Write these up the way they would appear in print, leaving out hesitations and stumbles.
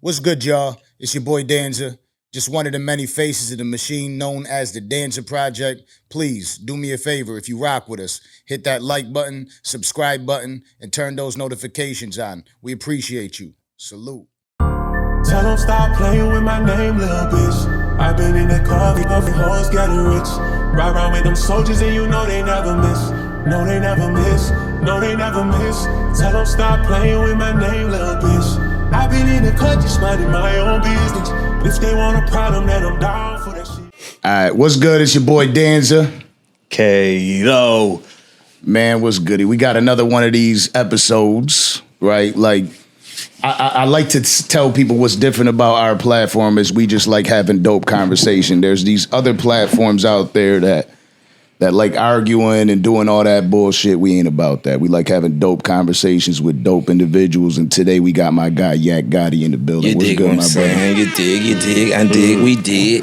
What's good, y'all? It's your boy Danza. Just one of the many faces of the machine known as the Danza Project. Please do me a favor if you rock with us. Hit that like button, subscribe button, and turn those notifications on. We appreciate you. Salute. Tell them stop playing with my name, little bitch. I've been in the coffee, hoes getting rich. Ride around with them soldiers and you know they never miss. No, they never miss. No, they never miss. Tell them stop playing with my name, little bitch. I've been in the cut just minding my own business. But if they want a problem, then I'm down for that shit. All right, what's good? It's your boy Danza. K-Lo. Man, what's goody? We got another one of these episodes, right? Like, I like to tell people what's different about our platform is we just like having dope conversation. There's these other platforms out there that like arguing and doing all that bullshit. We ain't about that. We like having dope conversations with dope individuals. And today we got my guy Yak Gotti in the building. You what's dig good, what I'm my saying? brother? You dig, I dig, we dig.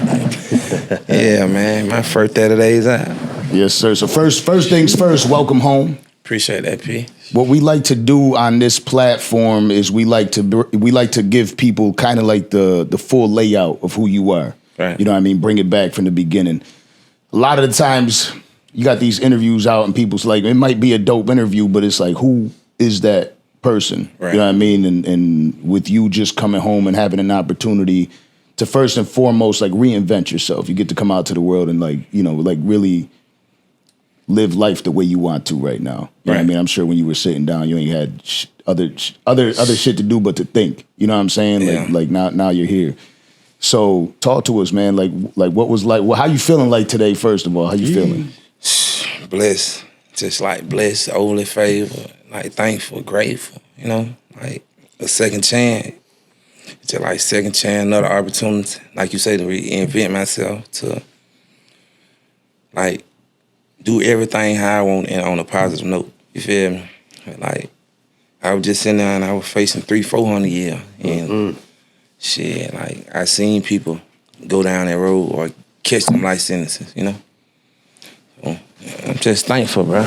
Yeah, man, my first 30 days out. Yes, sir. So first things first, welcome home. Appreciate that, P. What we like to do on this platform is we like to give people kind of like the full layout of who you are. Right. You know what I mean? Bring it back from the beginning. A lot of the times you got these interviews out and people's like, it might be a dope interview, but it's like, who is that person? Right. You know what I mean? And with you just coming home and having an opportunity to first and foremost, like reinvent yourself. You get to come out to the world and like, you know, like really live life the way you want to right now. You know what I mean? I'm sure when you were sitting down, you ain't had other shit to do but to think. You know what I'm saying? Yeah. Like now you're here. So talk to us, man. Like what was like? Well, how you feeling like today? First of all, how you feeling? Blessed, just like blessed, overly favored, like thankful, grateful. You know, like a second chance. Just like second chance, another opportunity, like you say, to reinvent myself, to like do everything how I want and on a positive note. You feel me? Like I was just sitting there and I was facing 300-400 years, and shit, like I seen people go down that road or catch them life sentences. You know, so, I'm just thankful, bro.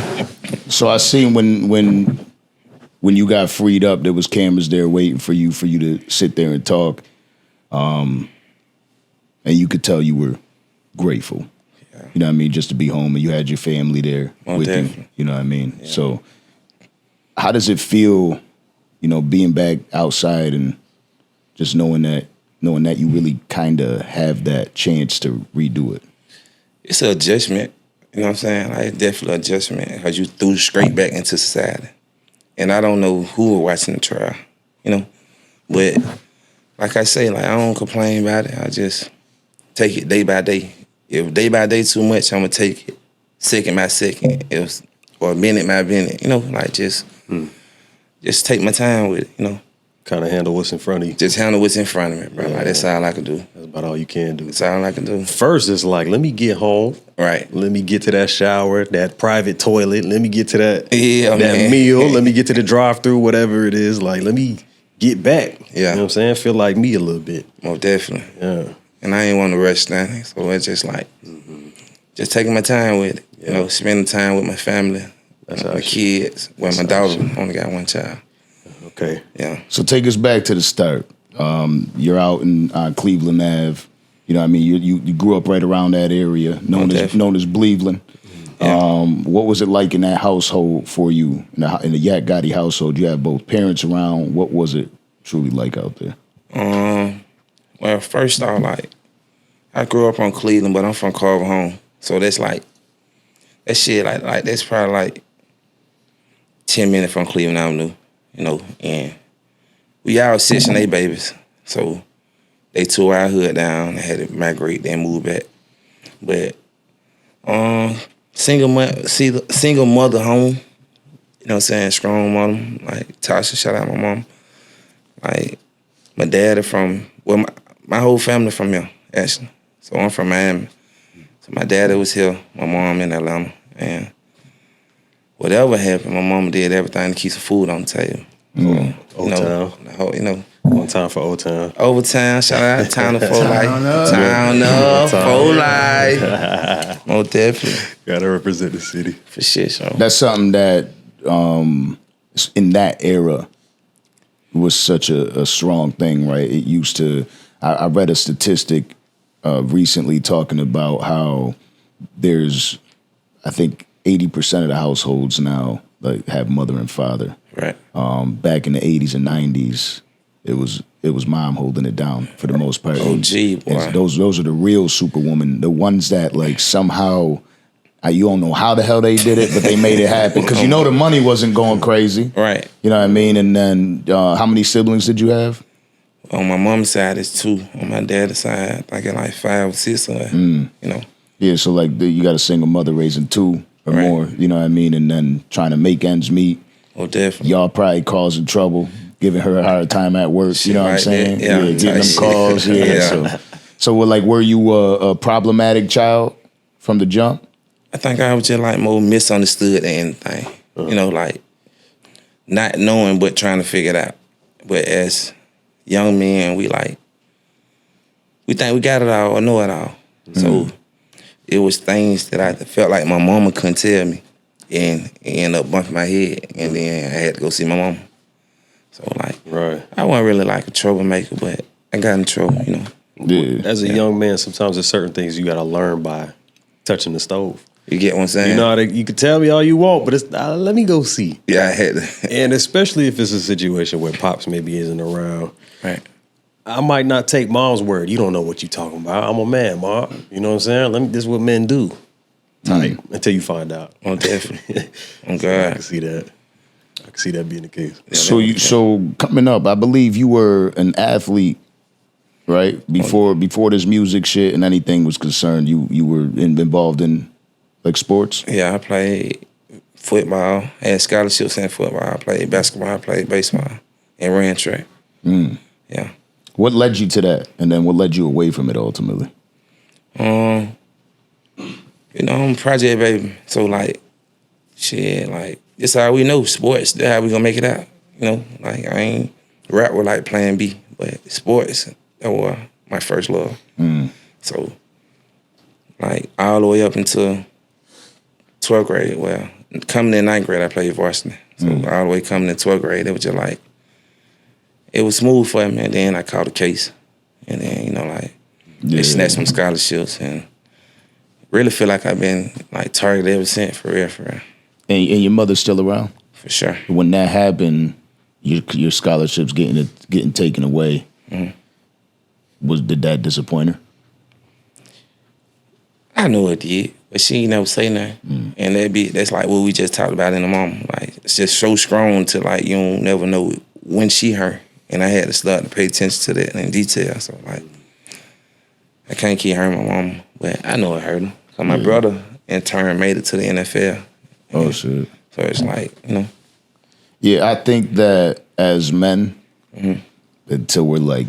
So I seen when you got freed up, there was cameras there waiting for you to sit there and talk, and you could tell you were grateful. You know what I mean? Just to be home and you had your family there with you. You know what I mean? Yeah. So how does it feel, you know, being back outside and just knowing that you really kind of have that chance to redo it? It's an adjustment. You know what I'm saying? Like, it's definitely an adjustment because you threw straight back into society. And I don't know who was watching the trial, you know? But like I say, like I don't complain about it. I just take it day by day. If day by day too much, I'm gonna take it second by second, or minute by minute. You know, like just take my time with it. You know, kind of handle what's in front of you. just handle what's in front of me, bro. Like that's all I can do. That's about all you can do. That's all I can do. First, it's like, let me get home. Right. Let me get to that shower, that private toilet. Let me get to that man. meal. Let me get to the drive-through, whatever it is. Like, let me get back. Yeah. You know what I'm saying? Feel like me a little bit. Most definitely. Yeah. And I ain't want to rush nothing, so it's just like, just taking my time with it. You know, spending time with my family, my kids. Well, my daughter only got one child. Okay. Yeah. So take us back to the start. You're out in Cleveland Ave. You know what I mean? You grew up right around that area, known as Bleveland. Yeah. What was it like in that household for you, in the Yak Gotti household? You had both parents around. What was it truly like out there? Well, first off, like, I grew up on Cleveland, but I'm from Carver Home. So that's like, that shit, like that's probably like 10 minutes from Cleveland Avenue, you know, and we all Section 8 babies. So they tore our hood down, they had to migrate, then move back. But single mother home, you know what I'm saying, strong mother, like Tasha, shout out my mom. Like, my dad is from, well, my whole family from here, actually. So I'm from Miami. So my daddy was here, my mom in Atlanta. And whatever happened, my mama did everything to keep some food on the table. Old Town. You know. One time for Old Town. Overtime, shout out Town of For Life. Town of For Life. Most definitely. Gotta represent the city. For shit, so. That's something that in that era, was such a strong thing, right? It used to. I read a statistic recently talking about how there's, I think, 80% of the households now like have mother and father. Right. Back in the 80s and 90s, it was mom holding it down for the most part. Oh, gee, boy. And those are the real superwomen, the ones that like somehow. You don't know how the hell they did it, but they made it happen. Because you know the money wasn't going crazy. Right. You know what I mean? And then how many siblings did you have? On my mom's side, it's 2. On my dad's side, I got like 5 or 6 of them, you know. Yeah, so like you got a single mother raising 2 or Right. more, you know what I mean? And then trying to make ends meet. Oh, definitely. Y'all probably causing trouble, giving her a hard time at work. Shit You know what I'm like saying? that. Yeah, Getting them shit. calls. Yeah. Yeah. So like, were you a problematic child from the jump? I think I was just like more misunderstood than anything. You know, like not knowing but trying to figure it out. But as young men, we think we got it all or know it all. So it was things that I felt like my mama couldn't tell me, and it ended up bumping my head, and then I had to go see my mama. So like, Right. I wasn't really like a troublemaker, but I got in trouble, you know. Yeah. As a young man, sometimes there's certain things you got to learn by touching the stove. You get what I'm saying? You know, you can tell me all you want, but it's let me go see. Yeah, I had to. And especially if it's a situation where pops maybe isn't around, Right. I might not take mom's word. You don't know what you talking about. I'm a man, mom. You know what I'm saying? This is what men do. Type until you find out. Oh, definitely. Oh, I God. can see that. I can see that being the case. So coming up, I believe you were an athlete, right? Before this music shit and anything was concerned, you were involved in like sports. Yeah, I played football. I had scholarships in football. I played basketball. I played baseball and ran track. Yeah. What led you to that, and then what led you away from it ultimately? You know, I'm a project baby. So like, shit, like this how we know sports. That's how we gonna make it out. You know, like I ain't rap with like plan B, but sports that was my first love. So like all the way up until 12th grade. Well, coming in 9th grade, I played varsity. So all the way coming in 12th grade, it was just like, it was smooth for me. And then I caught a case. And then, you know, like, they snatched some scholarships. And really feel like I've been, like, targeted ever since, for real, for real. And your mother's still around? For sure. When that happened, your scholarships getting taken away, did that disappoint her? I know it did, but she ain't never say nothing. And that's like what we just talked about in the moment. Like, it's just so strong to like, you don't never know when she hurt. And I had to start to pay attention to that in detail. So like, I can't keep hurting my mama, but I know it hurt her. Cause my brother in turn made it to the NFL. Oh shit. So it's like, you know. Yeah, I think that as men, until we're like,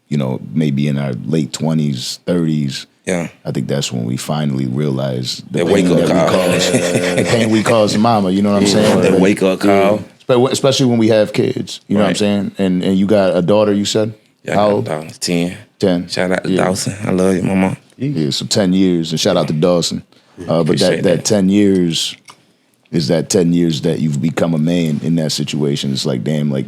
you know, maybe in our late 20s, 30s, Yeah. I think that's when we finally realize the That wake-up call. the pain we cause mama, you know what I'm saying? That wake-up call. Especially when we have kids, you know what I'm saying? And you got a daughter, you said? Yeah, How I old? got a daughter, 10. 10. Shout out to Dawson. I love you, mama. Yeah, so 10 years, and shout out to Dawson. But Appreciate that 10 years is that 10 years that you've become a man in that situation. It's like, damn, like,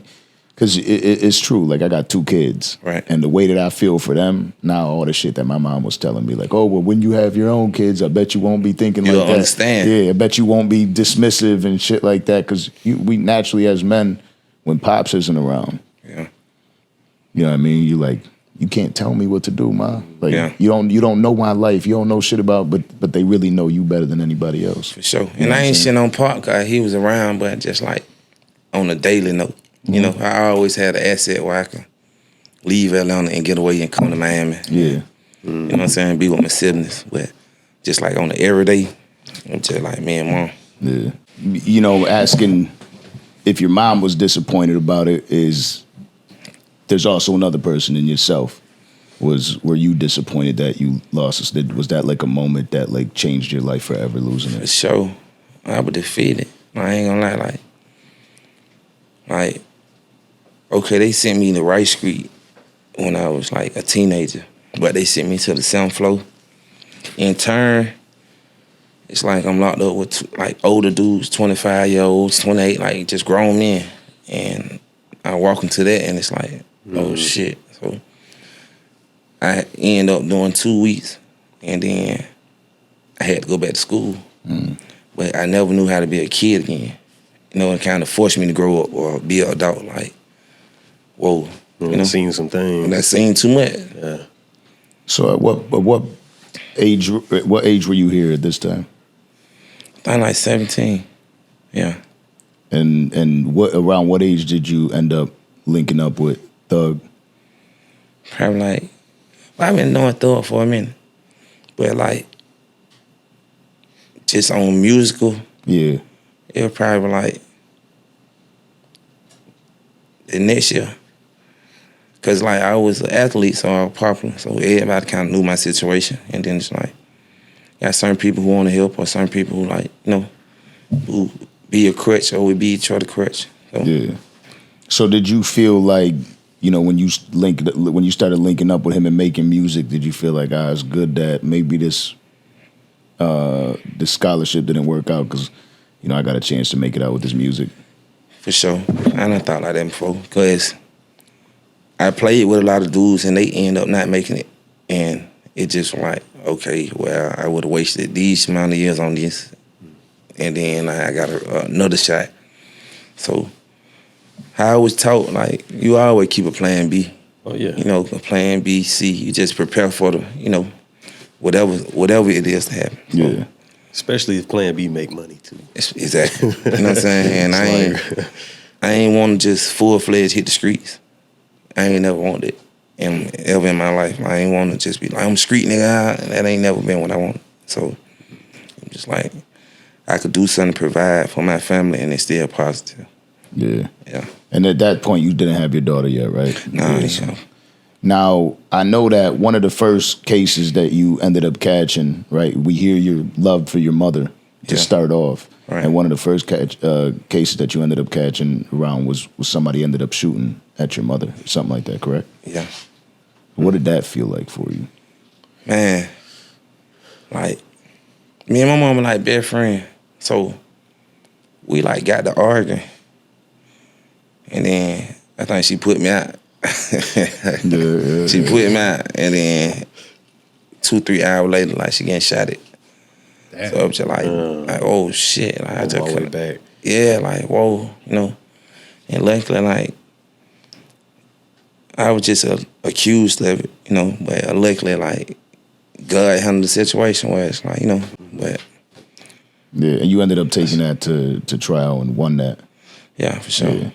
because it's true. Like, I got 2 kids. Right. And the way that I feel for them, now all the shit that my mom was telling me, like, oh, well, when you have your own kids, I bet you won't be thinking You like don't that. understand. Yeah, I bet you won't be dismissive and shit like that. Because we naturally, as men, when Pops isn't around, Yeah. you know what I mean? You like, you can't tell me what to do, ma. Like, Yeah. you don't know my life. You don't know shit about, but they really know you better than anybody else. For sure. And I ain't shit on Park, cause he was around, but just like on a daily note. You know, I always had an asset where I can leave Atlanta and get away and come to Miami. Yeah. You know what I'm saying? Be with my siblings. But just like on the everyday, I'm just like me and mom. Yeah. You know, asking if your mom was disappointed about it is, there's also another person in yourself. Were you disappointed that you lost us? Was that like a moment that like changed your life forever, losing For it? sure. I was defeated. I ain't gonna lie, like, okay, they sent me to Rice Street when I was like a teenager, but they sent me to the 7th floor. In turn, it's like I'm locked up with like older dudes, 25-year-olds, 28, like just grown men. And I walk into that and it's like, oh shit. So I end up doing 2 weeks and then I had to go back to school. But I never knew how to be a kid again. You know, it kind of forced me to grow up or be an adult. Like, whoa. You know, seen some things. I seen too much. Yeah. So at what age were you here at this time? I'm like 17. Yeah. And around what age did you end up linking up with Thug? Probably like, well, I've been knowing Thug for a minute. But like, just on musical, Yeah. it was probably like the next year. Cause like I was an athlete, so I was popular. So everybody kind of knew my situation. And then it's like, got certain people who want to help or certain people who like, you know, who be a crutch or would be each other crutch. So. Yeah. So did you feel like, you know, when you started linking up with him and making music, did you feel like, it's good that maybe this scholarship didn't work out because, you know, I got a chance to make it out with this music? For sure. I done thought like that before. Because I played with a lot of dudes and they end up not making it. And it just like, okay, well, I would have wasted these amount of years on this. And then I got another shot. So how I was taught, like, you always keep a plan B. Oh, yeah. You know, a plan B, C. You just prepare for the, you know, whatever it is to happen. So, Yeah. Especially if plan B make money, too. Exactly. You know what I'm saying? And I ain't want to just full-fledged hit the streets. I ain't never wanted it. And ever in my life, I ain't want to just be like, I'm a street nigga. That ain't never been what I want. So I'm just like, I could do something to provide for my family and it's still positive. Yeah. Yeah. And at that point, you didn't have your daughter yet, right? Nah, Yeah. Now, I know that one of the first cases that you ended up catching, right? We hear your love for your mother to start off. Right. And one of the first cases that you ended up catching around was somebody ended up shooting at your mother, something like that, correct? Yeah. What did that feel like for you? Man, like, me and my mom were like best friends. So we like got to arguing. And then I think she put me out. She put me out. And then 2-3 hours later, like she getting shot at. Damn. So I was just like, oh shit. Like, I just way back. Yeah, like, whoa, you know. And luckily, like, I was just accused of it, you know. But luckily, like, God handled the situation where it's like, you know, but. Yeah, and you ended up taking that to trial and won that. Yeah, for sure. Yeah.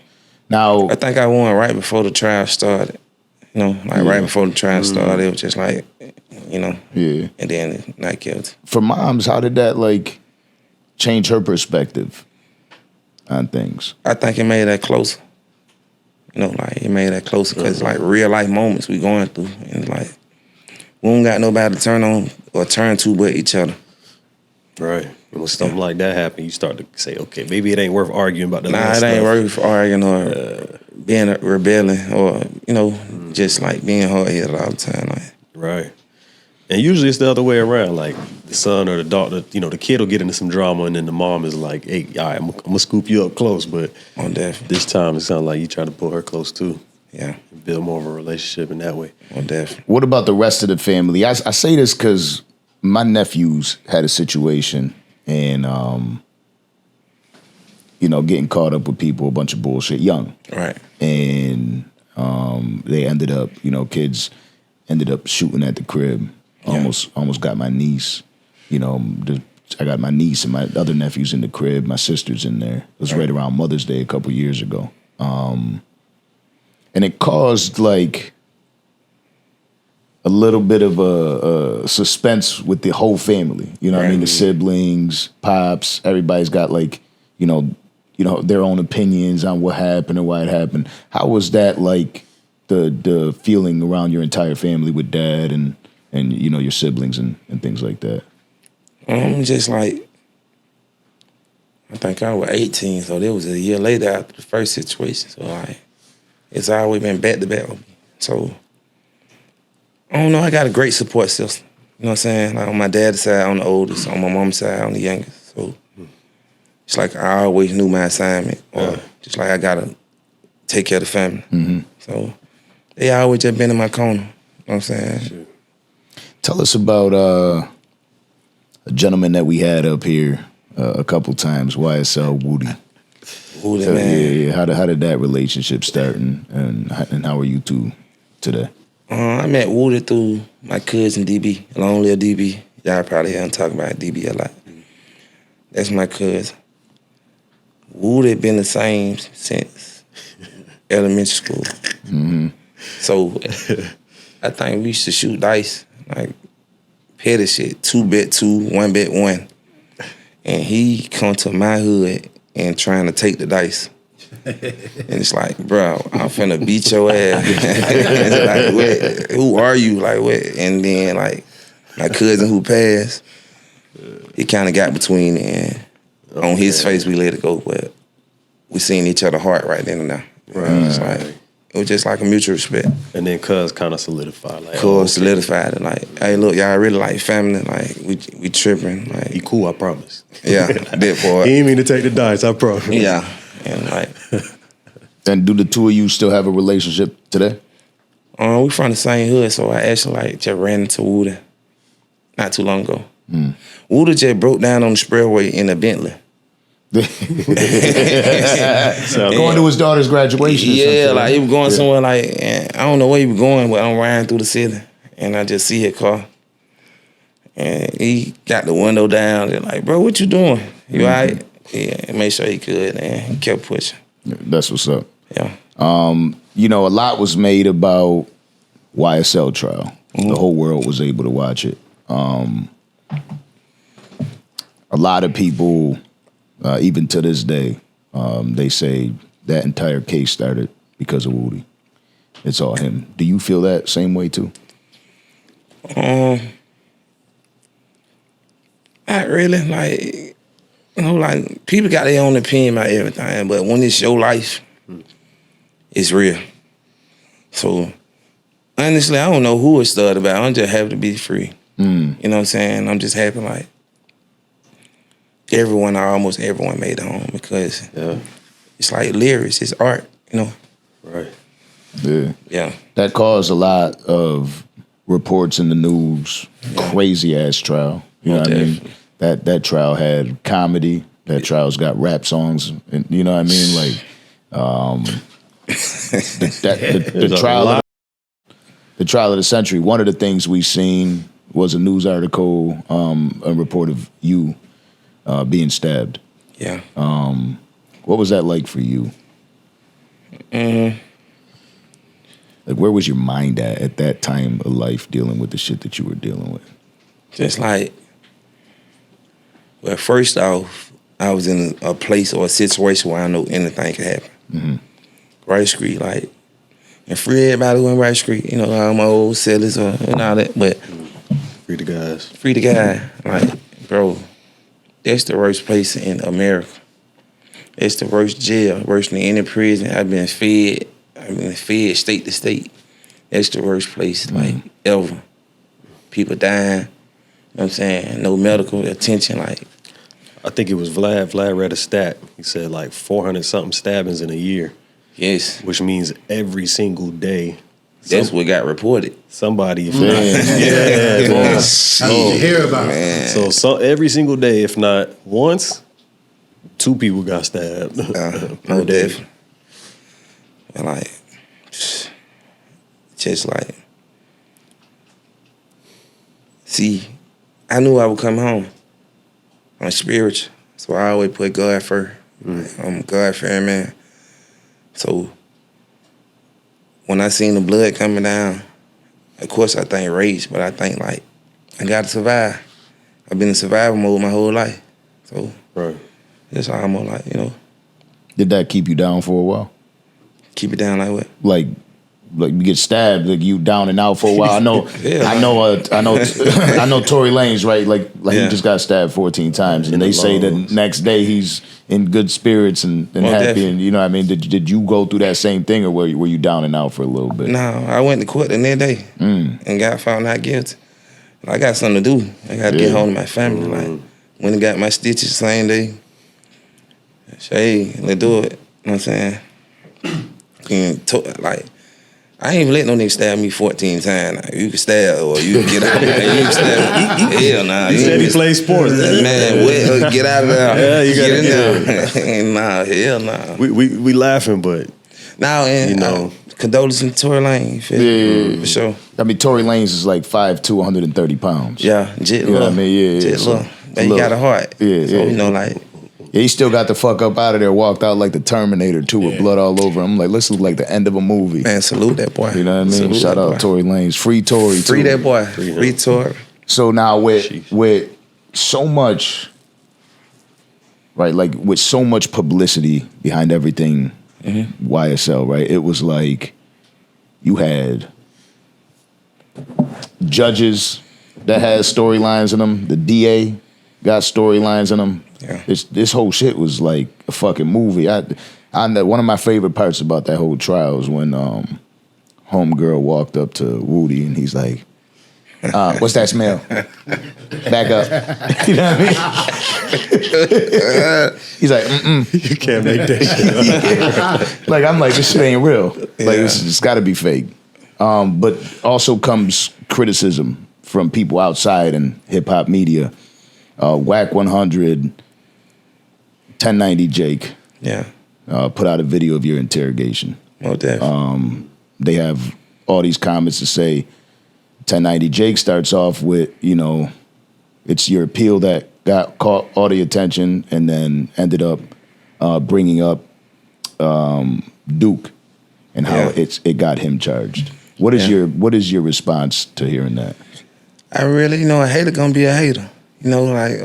Now, I think I won right before the trial started. You know, like right before the trial started, it was just like, you know. Yeah. And then not guilty. For moms, how did that like change her perspective on things? I think it made that closer. You know, like it made that closer because like real life moments we going through, and like we don't got nobody to turn on or turn to but each other. Right. And when something like that happen, you start to say, okay, maybe it ain't worth arguing about the Nah, last it ain't stuff. worth arguing or being rebelling or, you know, just like being hard-headed all the time. Like. Right. And usually it's the other way around. Like the son or the daughter, you know, the kid will get into some drama and then the mom is like, hey, all right, I'm going to scoop you up close. But this time it sounds like you try to pull her close too. Yeah. Build more of a relationship in that way. What about the rest of the family? I say this because my nephews had a situation and, you know, getting caught up with people, a bunch of bullshit, young. Right. And they ended up, you know, kids ended up shooting at the crib. Almost got my niece. You know, I got my niece and my other nephews in the crib. My sister's in there. It was right around Mother's Day a couple years ago. And it caused like a little bit of a suspense with the whole family. You know what I mean? The siblings, pops, everybody's got like, you know, their own opinions on what happened and why it happened. How was that like the feeling around your entire family with dad and you know, your siblings and things like that? Just like, I think I was 18, so that was a year later after the first situation. So like, it's always been back to back with me. So I don't know, I got a great support system. You know what I'm saying? Like on my dad's side, I'm the oldest. On my mom's side, I'm the youngest. So it's like I always knew my assignment. Or just like I got a take care of the family. Mm-hmm. So they always just been in my corner. You know what I'm saying? Sure. Tell us about a gentleman that we had up here a couple times, YSL Woody. Woody, so, man. Yeah. How did that relationship start, and how are you two today? I met Woody through my cousin DB, Long Live DB. Y'all probably hear him talk about DB a lot. That's my cousin. Woody been the same since elementary school. Mm-hmm. So I think we used to shoot dice, like petty shit, 2-bet 2, 1-bet 1. And he come to my hood and trying to take the dice. And it's like, bro, I'm finna beat your ass. It's like, what? Who are you? Like, what? And then, like, my cousin who passed, he kind of got between it, and on his face, we let it go. But we seen each other heart right then and there. Right. It's like, it was just like a mutual respect. And then Cuz kind of solidified. Like, solidified it. Like, hey, look, y'all really like family. Like, we tripping. Like, he cool, I promise. Yeah, that part. He ain't mean to take the dice, I promise. Yeah. And like, and do the two of you still have a relationship today? We from the same hood, so I actually like just ran into Woody not too long ago. Woody just broke down on the expressway in a Bentley. Going to his daughter's graduation. Yeah, like he was going somewhere like, and I don't know where he was going, but I'm riding through the city, and I just see his car, and he got the window down. And like, bro, what you doing? You all right? Yeah, make sure he could, and he kept pushing. That's what's up. Yeah. You know, a lot was made about YSL Trail. The whole world was able to watch it. A lot of people, even to this day, they say that entire case started because of Woody. It's all him. Do you feel that same way too? Not really. Like, you know, like people got their own opinion about everything, but when it's your life, it's real. So honestly, I don't know who it started about. I'm just happy to be free. You know what I'm saying? I'm just happy like almost everyone made it home because it's like lyrics, it's art, you know? Right. Yeah. Yeah. That caused a lot of reports in the news. Crazy ass trial. You know what I mean? That trial had comedy. That trial's got rap songs. And you know what I mean? Like the trial of the century. One of the things we seen was a news article, a report of you being stabbed. Yeah. What was that like for you? Like, where was your mind at that time of life dealing with the shit that you were dealing with? Just like, well, first off, I was in a place or a situation where I know anything could happen. Right Street, like, and free everybody who in Right Street. You know, all my old sellers and all that, but free the guys. Free the guy. Like, bro, that's the worst place in America. It's the worst jail, worse than any prison. I've been fed state to state. That's the worst place, like, ever. People dying, you know what I'm saying? No medical attention, like. I think it was Vlad. Vlad read a stat. He said like 400-something stabbings in a year. Yes. Which means every single day. That's what got reported. Somebody, if not. How did you hear about it? So every single day, if not once, 2 people got stabbed per day. And like, just like, see, I knew I would come home. I'm spiritual, so I always put God first. I'm a God-fearing man. So when I seen the blood coming down, of course I think rage, but I think like, I gotta survive. I've been in survival mode my whole life. So that's how I'm like, you know. Did that keep you down for a while? Keep it down like what? Like you get stabbed, like you down and out for a while. I know, I know Tory Lanez, right? Like he just got stabbed 14 times, and they say the next day he's in good spirits and happy, definitely. and you know what I mean. Did you go through that same thing, or were you down and out for a little bit? No, I went to court the next day and got found not guilty. I got something to do. I got to get home to my family. Like, when I got my stitches the same day, hey, let's do it. You know what I'm saying? like, I ain't even let no nigga stab me 14 times. Like, you can stab or you can get out of there. You can stab. Hell nah. He said he plays sports. Man, get out of there. Yeah, you gotta get in there. Nah, hell nah. We laughing, but now and you know, condolences to Tory Lanez. You feel me? For sure. I mean, Tory Lanez is like 5'2", 130 pounds. Yeah, Jet you know what I mean? Yeah, Jet Lil. He got a heart. Yeah, so, you know, like. Yeah, he still got the fuck up out of there, walked out like the Terminator too, with blood all over him. Like, this look like the end of a movie. Man, salute that boy. You know what I mean? Salute Shout out boy. Tory Lanez. Free Tory. Free that boy. Free Tory. So now with so much, right, like with so much publicity behind everything YSL, right? It was like you had judges that had storylines in them. The DA got storylines in them. Yeah. This whole shit was like a fucking movie. I know one of my favorite parts about that whole trial was when homegirl walked up to Woody and he's like, what's that smell? Back up. You know what I mean? He's like, you can't make that shit up. Like, I'm like, this shit ain't real. Like, it's got to be fake. But also comes criticism from people outside in hip hop media. Whack 100, 1090 Jake. Yeah. Put out a video of your interrogation. Oh, definitely. They have all these comments to say 1090 Jake starts off with, you know, it's your appeal that caught all the attention and then ended up bringing up Duke and how it got him charged. What is your response to hearing that? I really, you know, a hater gonna be a hater. You know, like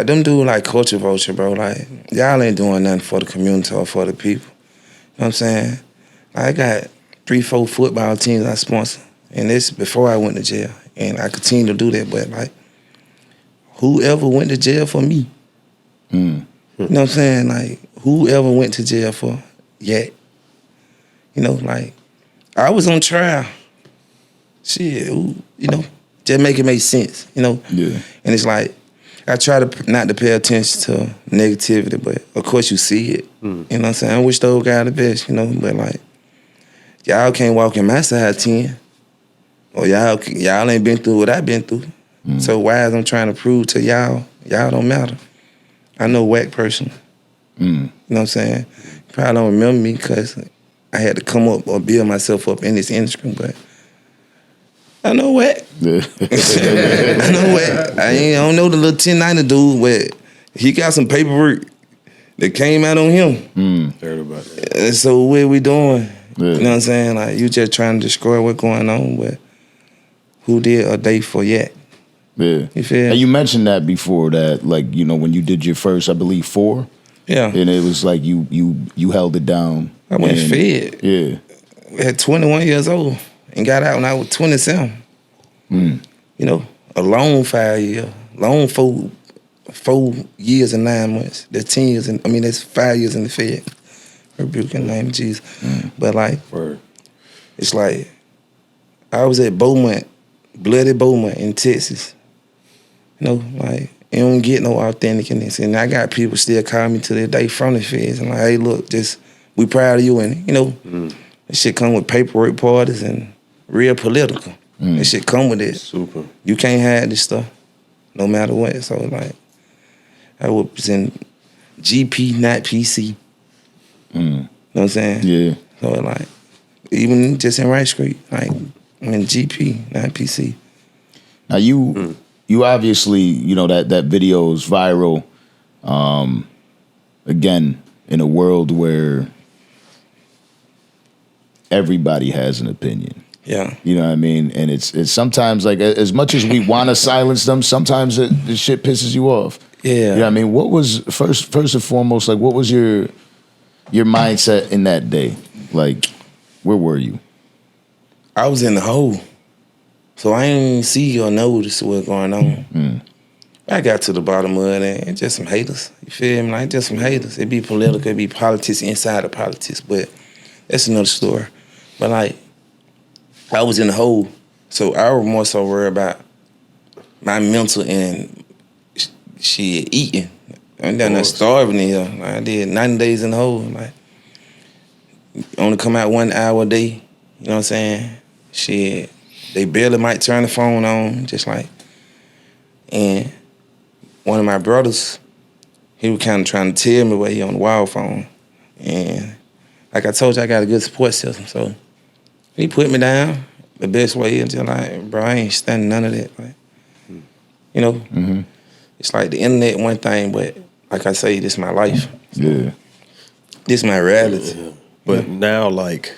them dudes like culture vulture, bro. Like, y'all ain't doing nothing for the community or for the people. You know what I'm saying? I got 3-4 football teams I sponsor. And this before I went to jail. And I continue to do that. But like, whoever went to jail for me. You know what I'm saying? Like, whoever went to jail for Yak. You know, like, I was on trial. Shit, you know, just make it make sense, you know? Yeah. And it's like, I try to not to pay attention to negativity, but of course you see it. You know what I'm saying? I wish those guys the best, you know? But like, y'all can't walk in my side 10. Or y'all ain't been through what I've been through. So why is I'm trying to prove to y'all don't matter. I know Wack personally. You know what I'm saying? Probably don't remember me because I had to come up or build myself up in this industry, but I know Wack. I know Wack. I don't know the little 1090 dude, but he got some paperwork that came out on him. Heard about that. So what we doing? Yeah. You know what I'm saying? Like, you just trying to destroy what's going on, but who did a day for Yak? Yeah. You feel? And you mentioned that before, that, like, you know, when you did your first, I believe, 4. Yeah. And it was like you held it down. I went fed. Yeah. At 21 years old and got out when I was 27. You know, a long 5 years, long 4 years and 9 months. That's 10 years, that's 5 years in the Fed. Rebuke in the name of Jesus. But like, it's like, I was at Beaumont, bloody Beaumont in Texas. You know, like, you don't get no authenticness. And I got people still calling me to this day from the Feds and like, hey, look, we proud of you. And, you know, this shit come with paperwork parties and real political. This shit come with it. Super. You can't hide this stuff, no matter what. So, like, I was in GP, not PC. You know what I'm saying? Yeah. So, like, even just in Wright Street, like, I'm in GP, not PC. Now, you obviously, you know, that video is viral. Again, in a world where everybody has an opinion. Yeah. You know what I mean? And it's sometimes, like, as much as we want to silence them, sometimes the shit pisses you off. Yeah. You know what I mean? What was, first and foremost, like, what was your mindset in that day? Like, where were you? I was in the hole. So I ain't see or notice what's going on. I got to the bottom of it and just some haters. You feel me? Like, just some haters. It be political, it be politics inside of politics, but that's another story. But like, I was in the hole, so I was more so worried about my mental and shit, eating. I'm down there starving in here. Like, I did 90 days in the hole. Like, only come out 1 hour a day. You know what I'm saying? Shit, they barely might turn the phone on, just like. And one of my brothers, he was kind of trying to tell me what he on the wild phone. And like I told you, I got a good support system, so he put me down the best way until like, bro, I ain't standing none of that. Like, you know, it's like the internet one thing, but like I say, this is my life. Yeah. This is my reality. Yeah. But now, like,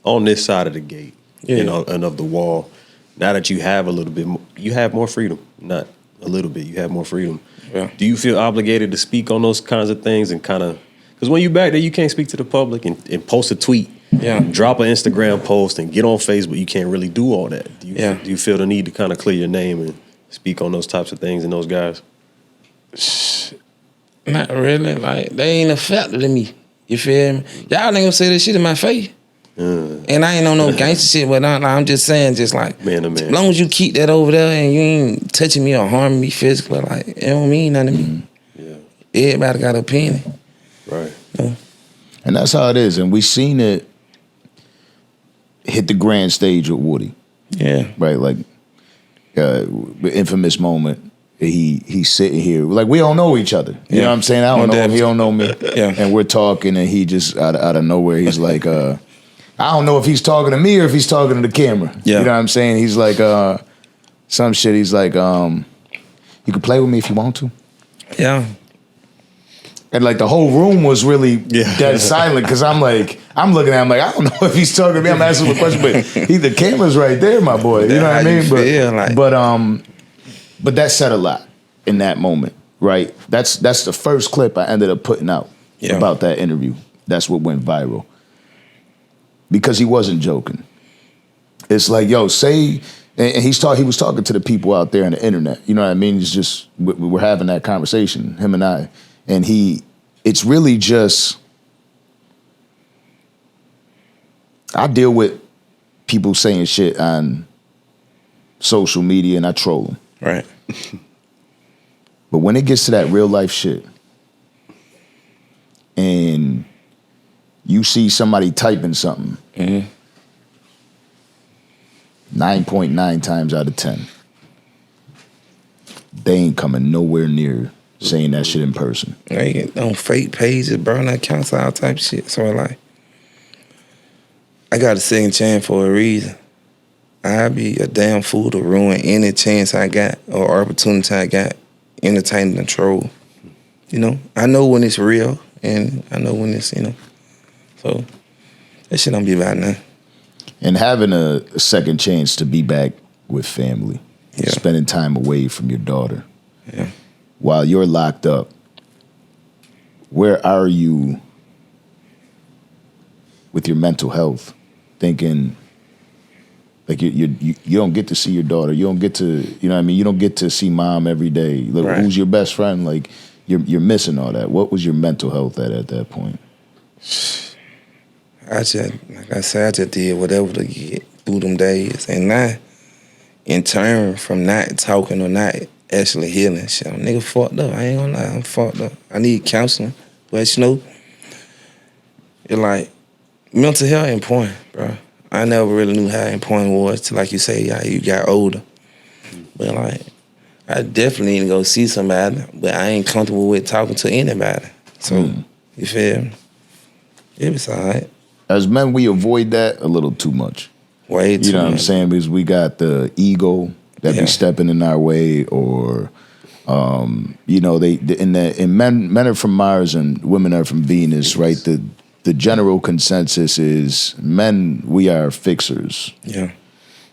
on this side of the gate, you know, and of the wall, now that you have a little bit more, you have more freedom. Not a little bit, you have more freedom. Yeah. Do you feel obligated to speak on those kinds of things and kind of, because when you back there, you can't speak to the public and post a tweet, drop an Instagram post and get on Facebook. You can't really do all that. Do you feel the need to kind of clear your name and speak on those types of things and those guys? Not really. Like, they ain't a factor to me. You feel me? Y'all ain't gonna say this shit in my face. And I ain't on no gangster shit, but I'm just saying, just like, man to man. As long as you keep that over there and you ain't touching me or harming me physically, like, it don't mean nothing to me. Yeah. Everybody got an opinion. Right. And that's how it is. And we seen it hit the grand stage with Woody. Yeah. Right, like the infamous moment. He's sitting here, like, we don't know each other. You know what I'm saying? I don't know him, he don't know me. And we're talking, and he just out of nowhere, he's like, I don't know if he's talking to me or if he's talking to the camera. You know what I'm saying? He's like, some shit. He's like, you can play with me if you want to. Yeah. And like the whole room was really dead silent because I'm looking at him like, I don't know if he's talking to me. I'm asking him a question, but the camera's right there, my boy. You know what I mean? But that said a lot in that moment, right? That's the first clip I ended up putting out about that interview. That's what went viral. Because he wasn't joking. It's like, yo, say, and he was talking to the people out there on the internet. You know what I mean? It's just, we're having that conversation, him and I. And it's really just, I deal with people saying shit on social media and I troll them. Right. But when it gets to that real life shit and you see somebody typing something 9.9 times out of 10, they ain't coming nowhere near saying that shit in person. Like, on fake pages, burner accounts, all type of shit. So like, I got a second chance for a reason. I'd be a damn fool to ruin any chance I got or opportunity I got entertaining the troll. You know, I know when it's real and I know when it's, you know. So that shit don't be about nothing. And having a second chance to be back with family, spending time away from your daughter. Yeah. While you're locked up, where are you with your mental health? Thinking, like, you don't get to see your daughter. You don't get to, you know what I mean? You don't get to see mom every day. Like, who's your best friend? Like, you're missing all that. What was your mental health at that point? I just did whatever to get through them days. And now, in turn from not talking or not actually healing, shit, I'm nigga fucked up. I ain't gonna lie, I'm fucked up. I need counseling. But you know, it's like, mental health important, bro. I never really knew how important it was till, like you say, you got older. But like, I definitely need to go see somebody, but I ain't comfortable with talking to anybody. So, you feel me? It was all right. As men, we avoid that a little too much. Way too much. You know what I'm saying? Because we got the ego that be stepping in our way, or you know, men are from Mars and women are from Venus, right? The general consensus is men, we are fixers. Yeah.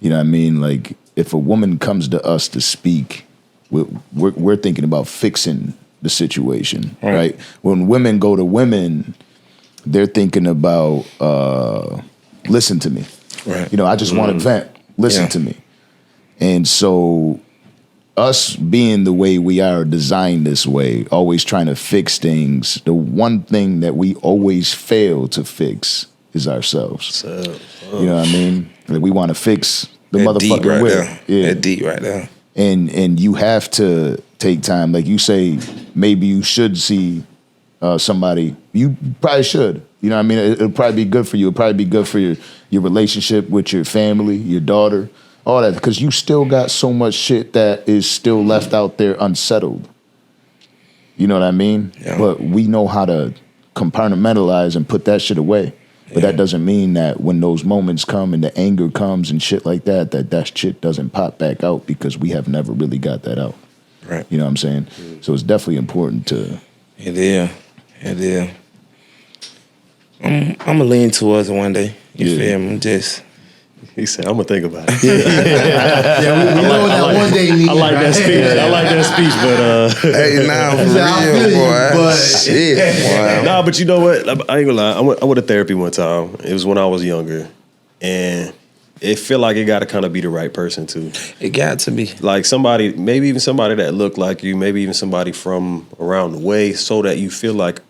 You know what I mean? Like, if a woman comes to us to speak, we're thinking about fixing the situation, right? When women go to women, they're thinking about listen to me. Right. You know, I just want to vent. Listen to me. And so us being the way we are, designed this way, always trying to fix things, the one thing that we always fail to fix is ourselves. You know what I mean? Like, we want to fix the motherfucking will. Yeah. That deep right there. And you have to take time. Like you say, maybe you should see somebody. You probably should. You know what I mean? It'll probably be good for you. It'll probably be good for your relationship with your family, your daughter, all that. Because you still got so much shit that is still left out there unsettled. You know what I mean? Yeah. But we know how to compartmentalize and put that shit away. But that doesn't mean that when those moments come and the anger comes and shit like that, that shit doesn't pop back out because we have never really got that out. Right. You know what I'm saying? So it's definitely important to... It is. I'm gonna lean towards it one day. You feel me? Just he said, "I'm gonna think about it." Yeah, we know that one day. I like that speech. I like that speech, but hey, now for real, boy. Shit, boy. Nah, but you know what? I ain't gonna lie. I went to therapy one time. It was when I was younger, and it feel like it got to kind of be the right person too. It got to be like somebody, maybe even somebody that looked like you, maybe even somebody from around the way, so that you feel like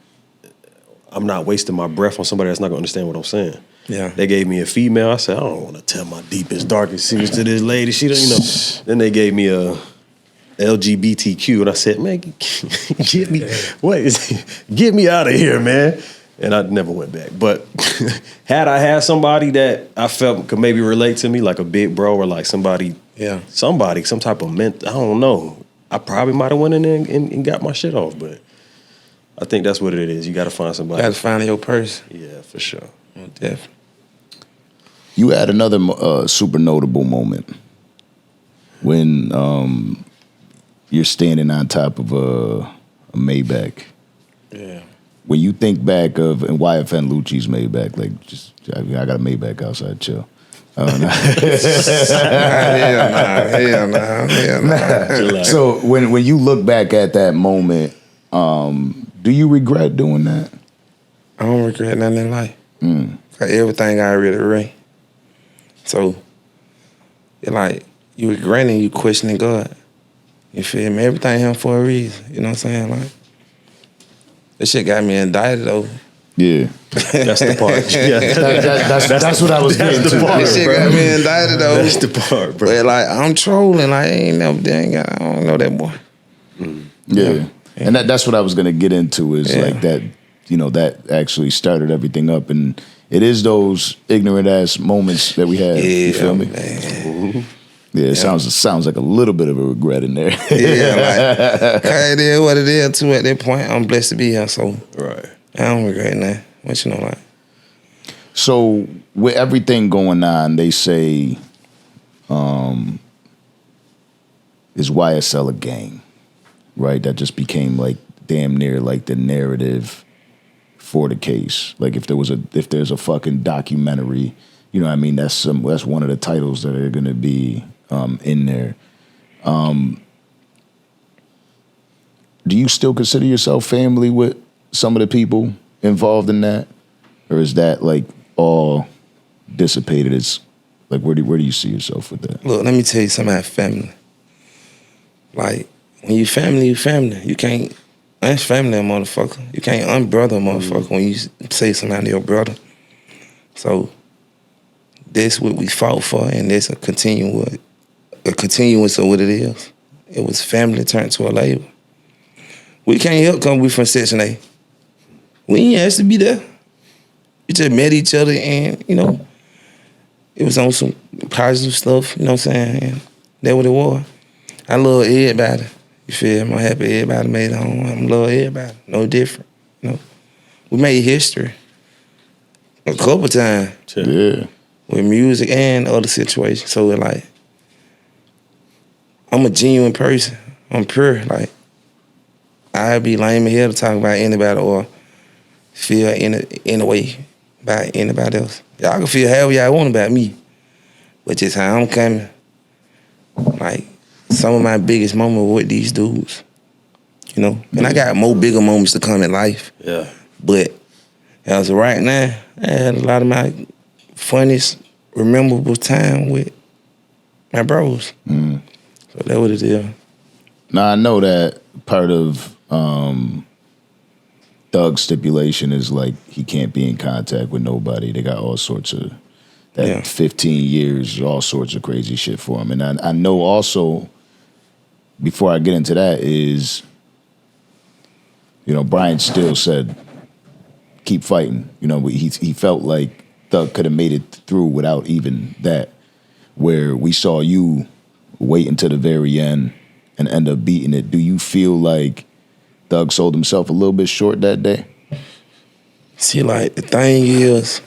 I'm not wasting my breath on somebody that's not gonna understand what I'm saying. Yeah. They gave me a female. I said, I don't want to tell my deepest, darkest secrets to this lady. She don't, you know. Then they gave me a LGBTQ, and I said, man, get me out of here, man. And I never went back. But had I had somebody that I felt could maybe relate to me, like a big bro or like somebody, some type of I don't know. I probably might have went in there and got my shit off, but I think that's what it is. You got to find somebody. You got to find your person. Yeah, for sure. Definitely. You had another super notable moment when you're standing on top of a Maybach. Yeah. When you think back of and YFN Lucci's Maybach, like just I got a Maybach outside, chill. Hell nah. So when you look back at that moment, do you regret doing that? I don't regret nothing in life. Everything I really read. So it's like you regretting, you questioning God. You feel me? Everything him for a reason. You know what I'm saying? Like this shit got me indicted though. Yeah. That's the part. Yeah. That's what I was getting to. This shit got me indicted though. That's the part, bro. But like I'm trolling. Like, I don't know that boy. Yeah. And that's what I was gonna get into is like that, you know, that actually started everything up, and it is those ignorant ass moments that we have. You feel me? Man. Yeah, it sounds like a little bit of a regret in there. Like it is what it is too at that point. I'm blessed to be here, so right. I don't regret nothing. What you know, like. So with everything going on, they say, is YSL a gang? Right? That just became like damn near like the narrative for the case. Like if there's a fucking documentary, you know what I mean? That's one of the titles that are gonna be in there. Do you still consider yourself family with some of the people involved in that? Or is that like all dissipated? It's like where do you see yourself with that? Look, let me tell you something about family. Like when you family, you family. You can't unfamily a motherfucker. You can't unbrother a motherfucker when you say something to your brother. So that's what we fought for, and that's a continuance of what it is. It was family turned to a label. We can't help come we from Section A. We ain't asked to be there. We just met each other, and you know, it was on some positive stuff. You know what I'm saying? And that's what it was. I love everybody. You feel me? I'm happy everybody made it home. I love everybody. No different. You know, we made history a couple times. Yeah. With music and other situations. So it's like, I'm a genuine person. I'm pure. Like, I'd be lame as hell to talk about anybody or feel in a way about anybody else. Y'all can feel however y'all want about me, but just how I'm coming. Like, some of my biggest moments were with these dudes, you know? And I got more bigger moments to come in life. Yeah. But as of right now, I had a lot of my funniest, memorable time with my bros. So that's what it is. Now, I know that part of Doug's stipulation is like he can't be in contact with nobody. They got all sorts of, 15 years, all sorts of crazy shit for him. And I know also, before I get into that, is, you know, Brian Still said, keep fighting. You know, he felt like Thug could have made it through without even that. Where we saw you wait until the very end and end up beating it. Do you feel like Thug sold himself a little bit short that day? See, like, the thing is,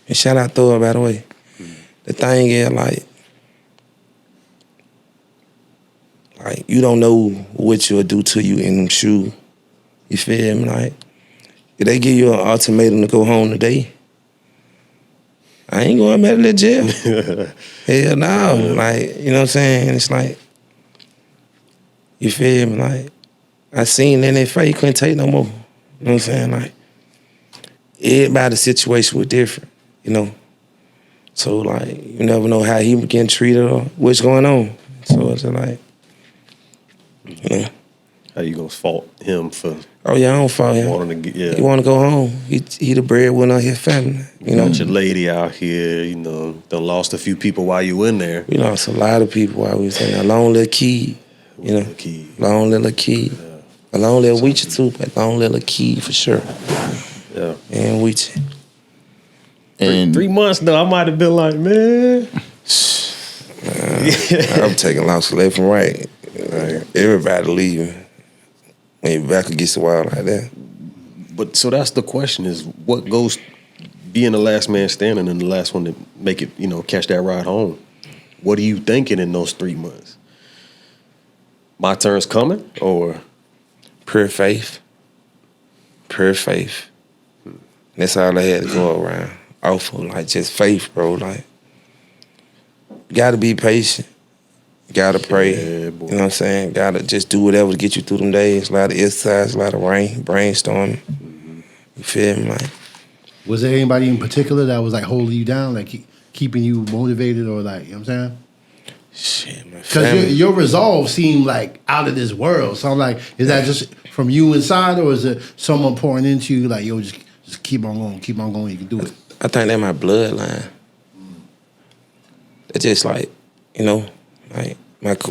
and shout out Thor, by the way. The thing is, like, you don't know what you'll do to you in them shoes. You feel me? Like, if they give you an ultimatum to go home today, I ain't going back to the jail. Hell no. Like, you know what I'm saying? It's like, you feel me? Like, I seen in their face, you couldn't take no more. You know what I'm saying? Like, everybody's situation was different, you know? So, like, you never know how he getting treated or what's going on. So it's like, you know. How you gonna fault him for? Oh yeah, I don't fault him. Wanting to get, He want to go home. He the breadwinner of his family. You know, got your lady out here. You know, done lost a few people while you in there. We lost a lot of people while we was in there. Long Lil Keed, you know, long Lil Keed, a long Lil Weecher too, but long Lil Keed for sure. Yeah, and Weecher. And 3 months though, I might have been like, man. I'm taking losses left and right. Everybody leaving. Maybach gets wild like that. But so that's the question: is what goes being the last man standing and the last one to make it, you know, catch that ride home? What are you thinking in those 3 months? My turn's coming, or pure faith? Pure faith. That's all I had to go around. Awful, like just faith, bro. Like, you gotta be patient. You gotta pray. Yeah, you know what I'm saying? Gotta just do whatever to get you through them days. A lot of exercise, a lot of brainstorming. You feel me? Like, was there anybody in particular that was like holding you down, like keeping you motivated, or like, you know what I'm saying? Shit, man. Because your resolve seemed like out of this world. So I'm like, is that just from you inside, or is it someone pouring into you like, yo, just keep on going, you can do it? I think that's my bloodline. It's just like, you know, like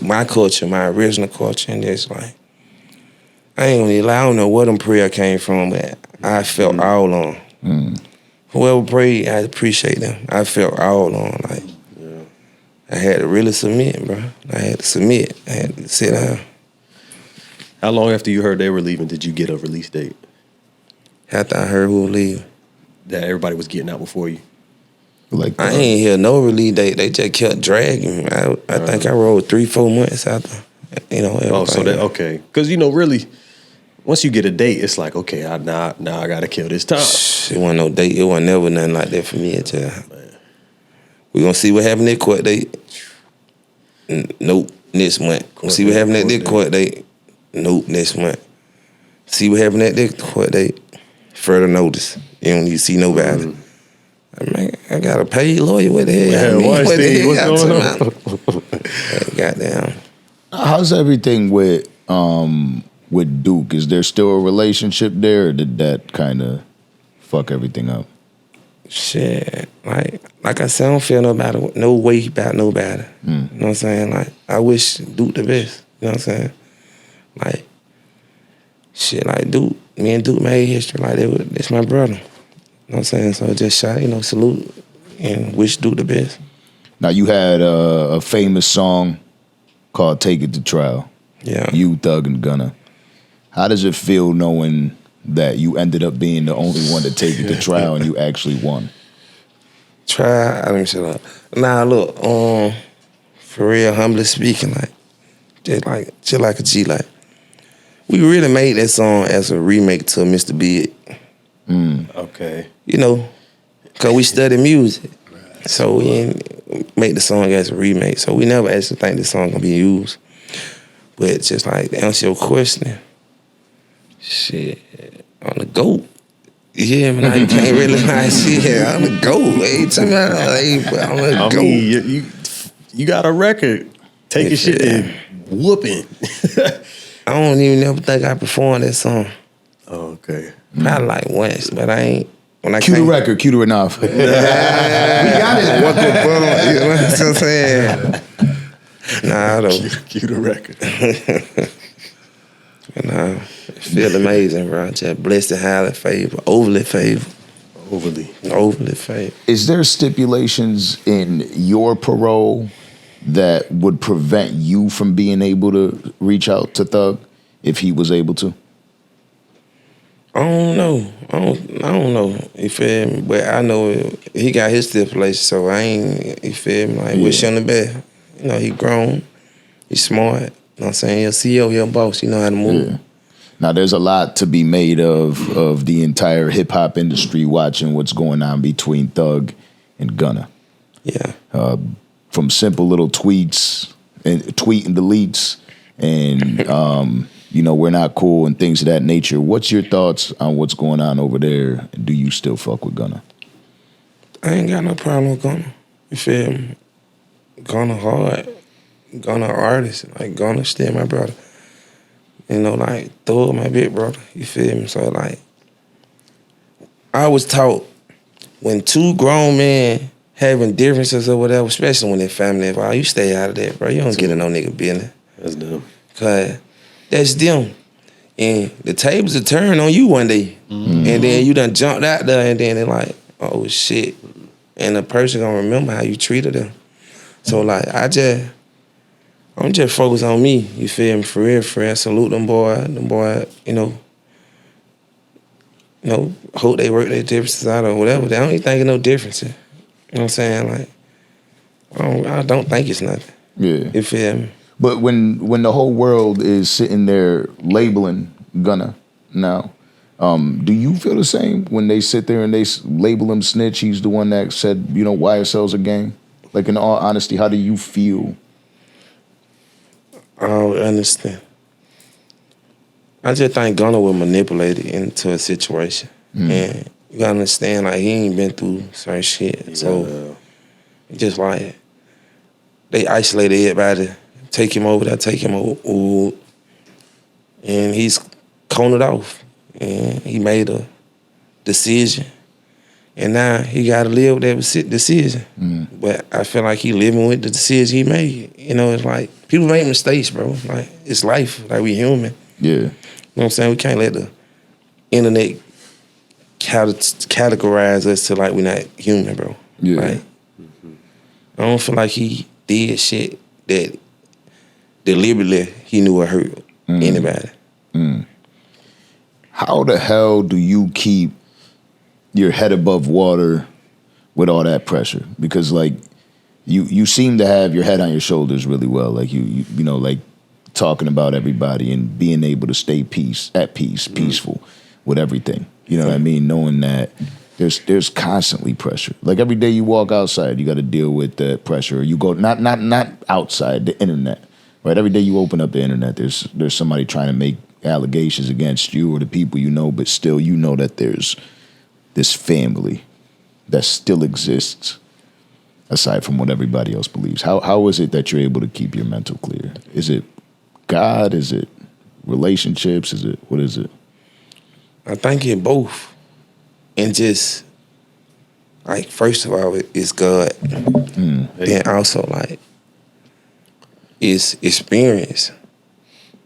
my culture, my original culture, and just like, I ain't gonna lie, I don't know where them prayer came from, but I felt all on. Whoever prayed, I appreciate them. I felt all on, like, I had to really submit, bro. I had to submit. I had to sit down. how long after you heard they were leaving did you get a release date? After I heard who was leaving. That everybody was getting out before you? like I ain't hear no release date. They just kept dragging me. I think I rode 3-4 months after, you know. Oh, so that, okay. Because, you know, really, once you get a date, it's like, okay, now I got to kill this time. It wasn't no date. It wasn't never nothing like that for me. We gonna see what happened at court date. Nope, next month. We'll see what happened at this court date. Nope, next month. See what happened at this court date. Further notice. You don't need to see nobody. I got a paid lawyer. What the hell? What's going on? Goddamn. How's everything with Duke? Is there still a relationship there, or did that kind of fuck everything up? Shit, like I said, I don't feel no way about nobody. You know what I'm saying? Like, I wish Duke the best. You know what I'm saying? Like, shit, like Duke, me and Duke made history. Like, it's my brother. You know what I'm saying? So just salute and wish Duke the best. Now, you had a famous song called "Take It to Trial." Yeah. You, Thug, and Gunna. How does it feel knowing that you ended up being the only one to take it to trial and you actually won? Let me shut up. Nah, look, for real, humbly speaking, just like a G, like, we really made that song as a remake to Mr. Big. Okay. You know, because we study music. So we didn't make the song as a remake. So we never actually think this song gonna be used. But just like to answer your question, shit, on the GOAT. Yeah, man, I can't really like shit. On the GOAT. On the GOAT. Mean, you got a record. Taking shit and whooping. I don't even ever think I performed that song. Oh, okay. Probably like once, but I ain't. When I Cue the record, cue the enough. We got it. What the fuck? You know what I'm saying? Nah, I don't. Cue the record. And I feel amazing, bro. Just blessed and highly favored, overly favored. Overly favored. Is there stipulations in your parole that would prevent you from being able to reach out to Thug if he was able to? I don't know. I don't know. You feel me? But I know he got his stipulations, so I ain't, you feel me? Like, wish him the best. You know, he grown. He smart. You know what I'm saying? He a CEO, he a boss. He know how to move. Yeah. Now, there's a lot to be made of the entire hip-hop industry watching what's going on between Thug and Gunna. Yeah. From simple little tweets and tweet and deletes and, you know, we're not cool and things of that nature. What's your thoughts on what's going on over there? Do you still fuck with Gunna? I ain't got no problem with Gunna. You feel me? Gunna hard. Gunna artist. Like, Gunna still my brother. You know, like, Thug my big brother. You feel me? So, like, I was taught when two grown men having differences or whatever, especially when they're family involved, you stay out of that, bro. You don't get in no nigga business. That's them. Cause that's them. And the tables will turn on you one day. Mm-hmm. And then you done jumped out there and then they're like, oh shit. And the person gonna remember how you treated them. So like I'm just focused on me, you feel me, for real, for real. Salute them boy, you know, hope they work their differences out or whatever. They don't even think of no differences. You know what I'm saying? Like, I don't think it's nothing. Yeah. You feel me? But when the whole world is sitting there labeling Gunna now, do you feel the same when they sit there and they label him snitch? He's the one that said, you know, YSL's a gang. Like, in all honesty, how do you feel? I don't understand. I just think Gunna was manipulated into a situation. And you gotta understand, like, he ain't been through certain shit. Yeah. So, just like, they isolated everybody, take him over there, and he's coned off. And he made a decision. And now he gotta live with that decision. But I feel like he living with the decision he made. You know, it's like, people make mistakes, bro. Like, it's life. Like, we human. Yeah. You know what I'm saying? We can't let the internet categorize us to like we're not human, bro. Yeah. Like, I don't feel like he did shit that deliberately he knew would hurt anybody. How the hell do you keep your head above water with all that pressure? Because like you seem to have your head on your shoulders really well. Like you know, like talking about everybody and being able to stay peaceful with everything. You know what I mean? Knowing that there's constantly pressure. Like every day you walk outside, you got to deal with that pressure. Or you go not outside, the internet. Right? Every day you open up the internet, there's somebody trying to make allegations against you or the people you know, but still you know that there's this family that still exists aside from what everybody else believes. How is it that you're able to keep your mental clear? Is it God? Is it relationships? What is it? I think it's both. And just, like, first of all, it's God. Then also, like, it's experience.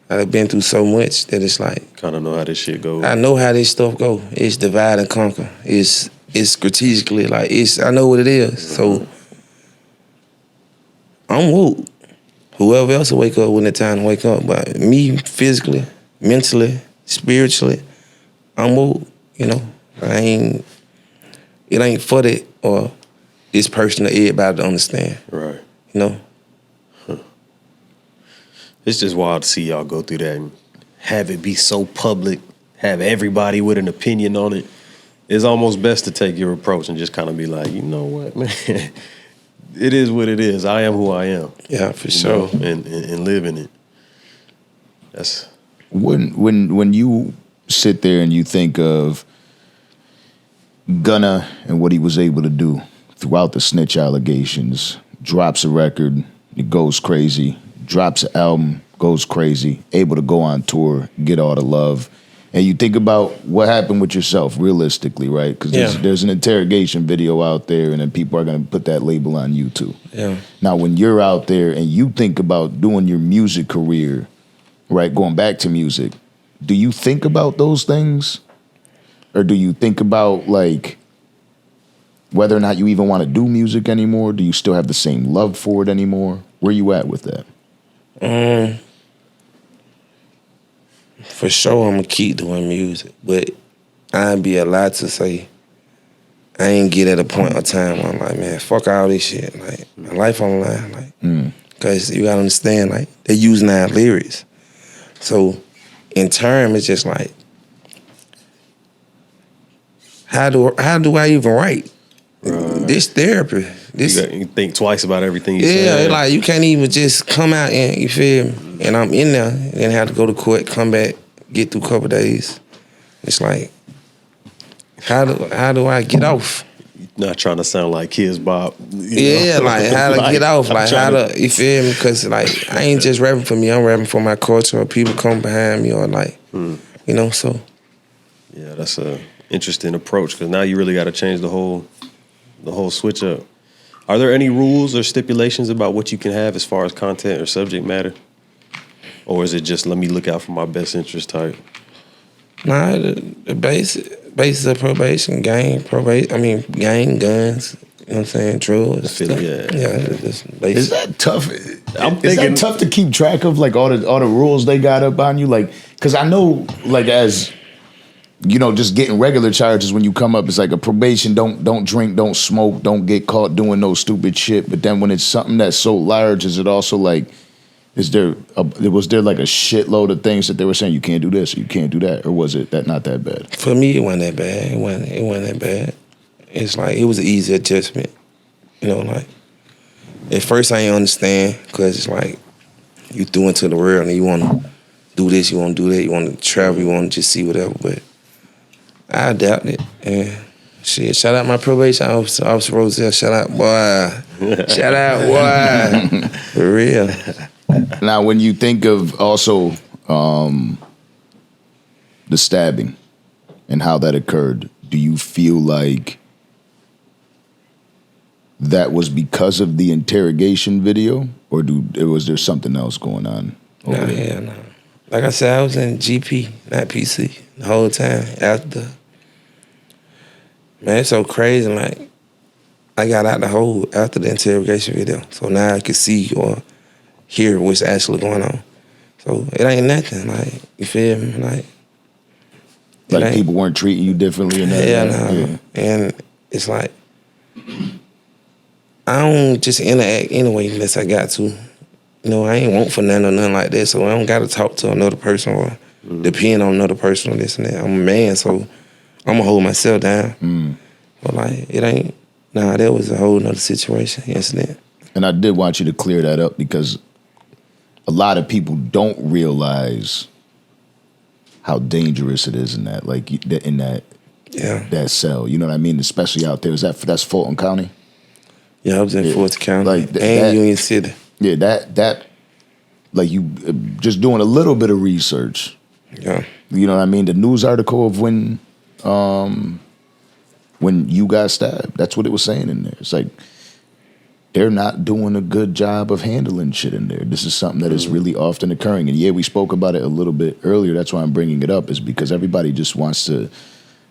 I've been through so much that it's like, kind of know how this shit goes. I know how this stuff go. It's divide and conquer. It's strategically, like, I know what it is. So I'm woke. Whoever else will wake up when it's time to wake up. But me, physically, mentally, spiritually, I'm woke, you know. It ain't for that or this person or everybody to understand. Right. You know? It's just wild to see y'all go through that and have it be so public, have everybody with an opinion on it. It's almost best to take your approach and just kind of be like, you know what, man? It is what it is. I am who I am. Yeah, for sure. And live in it. That's when you sit there and you think of Gunna and what he was able to do throughout the snitch allegations, drops a record, it goes crazy, drops an album, goes crazy, able to go on tour, get all the love. And you think about what happened with yourself realistically, right? Because there's an interrogation video out there and then people are going to put that label on you too. Yeah. Now, when you're out there and you think about doing your music career, right, going back to music, do you think about those things? Or do you think about, like, whether or not you even want to do music anymore? Do you still have the same love for it anymore? Where you at with that? For sure, I'm gonna keep doing music, but I'd be a lie to say I ain't get at a point of time where I'm like, man, fuck all this shit. Like, my life on the line, like, because you gotta understand, like, they're using our lyrics. So, in turn, it's just like, how do I even write? This therapy. You think twice about everything you say. say. Yeah, like, you can't even just come out and, you feel me? And I'm in there, and then have to go to court, come back, get through a couple days. It's like, how do I get off? Not trying to sound like Kids Bop. Yeah, like how to get off, like how to, you feel me? Because like I ain't just rapping for me, I'm rapping for my culture, or people come behind me, or like, you know, so. Yeah, that's a interesting approach, because now you really got to change the whole switch up. Are there any rules or stipulations about what you can have as far as content or subject matter? Or is it just let me look out for my best interest type? Nah, the basis of probation, gang, guns, you know what I'm saying, drugs. Is that tough? Is that tough to keep track of, like all the rules they got up on you? Like, because I know, like, as you know, just getting regular charges when you come up, it's like a probation, don't drink, don't smoke, don't get caught doing no stupid shit. But then when it's something that's so large, is it also like, was there like a shitload of things that they were saying you can't do this, or you can't do that, or was it that not that bad? For me, it wasn't that bad. It wasn't that bad. It's like, it was an easy adjustment. You know, like, at first I didn't understand, because it's like, you threw into the world and you want to do this, you want to do that, you want to travel, you want to just see whatever. But I adapted, and shit, shout out my probation officer, Officer Roselle, shout out, boy. Shout out, boy. For real. Now, when you think of also the stabbing and how that occurred, do you feel like that was because of the interrogation video, or was there something else going on over there? Nah. Like I said, I was in GP, not PC, the whole time after. Man, it's so crazy. Like, I got out the hole after the interrogation video, so now I can see or hear what's actually going on. So it ain't nothing. Like, you feel me? Like people weren't treating you differently and that. Yeah. And it's like, I don't just interact anyway unless I got to. You know, I ain't want for nothing or nothing like that, so I don't got to talk to another person or depend on another person or this and that. I'm a man, so I'm going to hold myself down. But like, it ain't, that was a whole nother situation, incident. And I did want you to clear that up, because a lot of people don't realize how dangerous it is in that, like, in that cell. You know what I mean? Especially out there. That's Fulton County? Yeah, I was in Fulton County and Union City. Yeah, that like, you just doing a little bit of research. Yeah. You know what I mean? The news article of when you got stabbed, that's what it was saying in there. It's like, they're not doing a good job of handling shit in there. This is something that is really often occurring. And yeah, we spoke about it a little bit earlier. That's why I'm bringing it up, is because everybody just wants to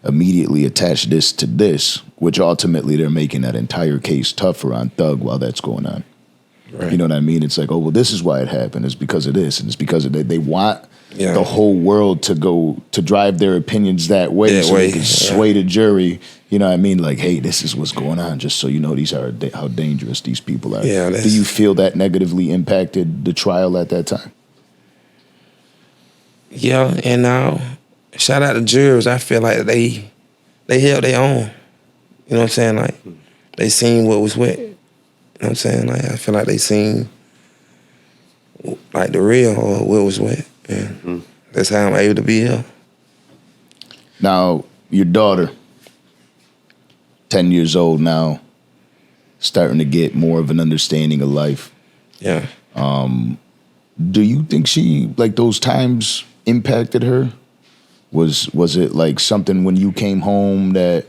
immediately attach this to this, which ultimately they're making that entire case tougher on Thug while that's going on. Right. You know what I mean? It's like, oh, well, this is why it happened. It's because of this. And it's because of that. They want the whole world to drive their opinions that way, so they can sway the jury. You know what I mean? Like, hey, this is what's going on, just so you know how dangerous these people are. Yeah, do you feel that negatively impacted the trial at that time? Yeah, and now, shout out to jurors. I feel like they held their own. You know what I'm saying? Like, they seen what was what. You know what I'm saying? Like, I feel like they seen, like, the real, or what was what. And that's how I'm able to be here. Now, your daughter, 10 years old now, starting to get more of an understanding of life. Yeah. Do you think she, like, those times impacted her? Was it like something when you came home that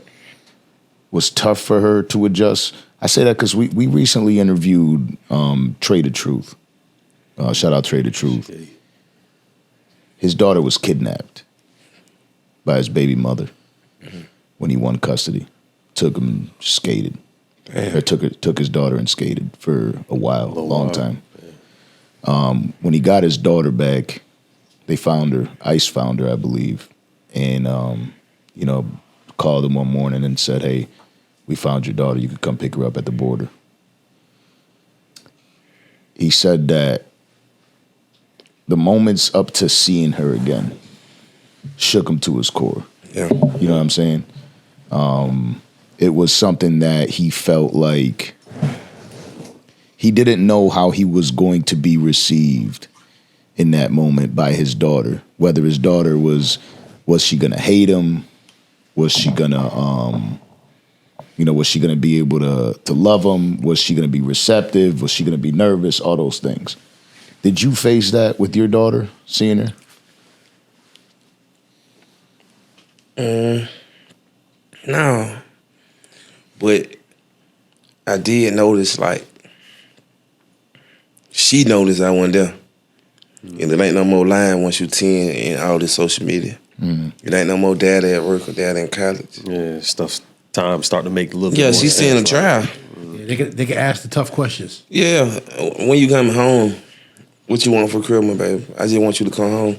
was tough for her to adjust? I say that because we recently interviewed Trey the Truth. Shout out Trey the Truth. his daughter was kidnapped by his baby mother when he won custody. Took him and skated. Or took his daughter and skated for a long time. When he got his daughter back, they found her. ICE found her, I believe, and called him one morning and said, "Hey, we found your daughter. You could come pick her up at the border." He said that the moments up to seeing her again shook him to his core. Yeah. You know what I'm saying? It was something that he felt like he didn't know how he was going to be received in that moment by his daughter. Whether his daughter was she gonna hate him? Was she gonna was she gonna be able to love him? Was she gonna be receptive? Was she gonna be nervous? All those things. Did you face that with your daughter, seeing her? No. But I did notice, like, she noticed I wasn't there. And there ain't no more lying once you 10 in all this social media. It ain't no more daddy at work or daddy in college. Yeah, time start to make a little bit Yeah, more she's sense. seeing a trial. Yeah, they can ask the tough questions. Yeah, when you come home, what you want for Christmas, baby? I just want you to come home.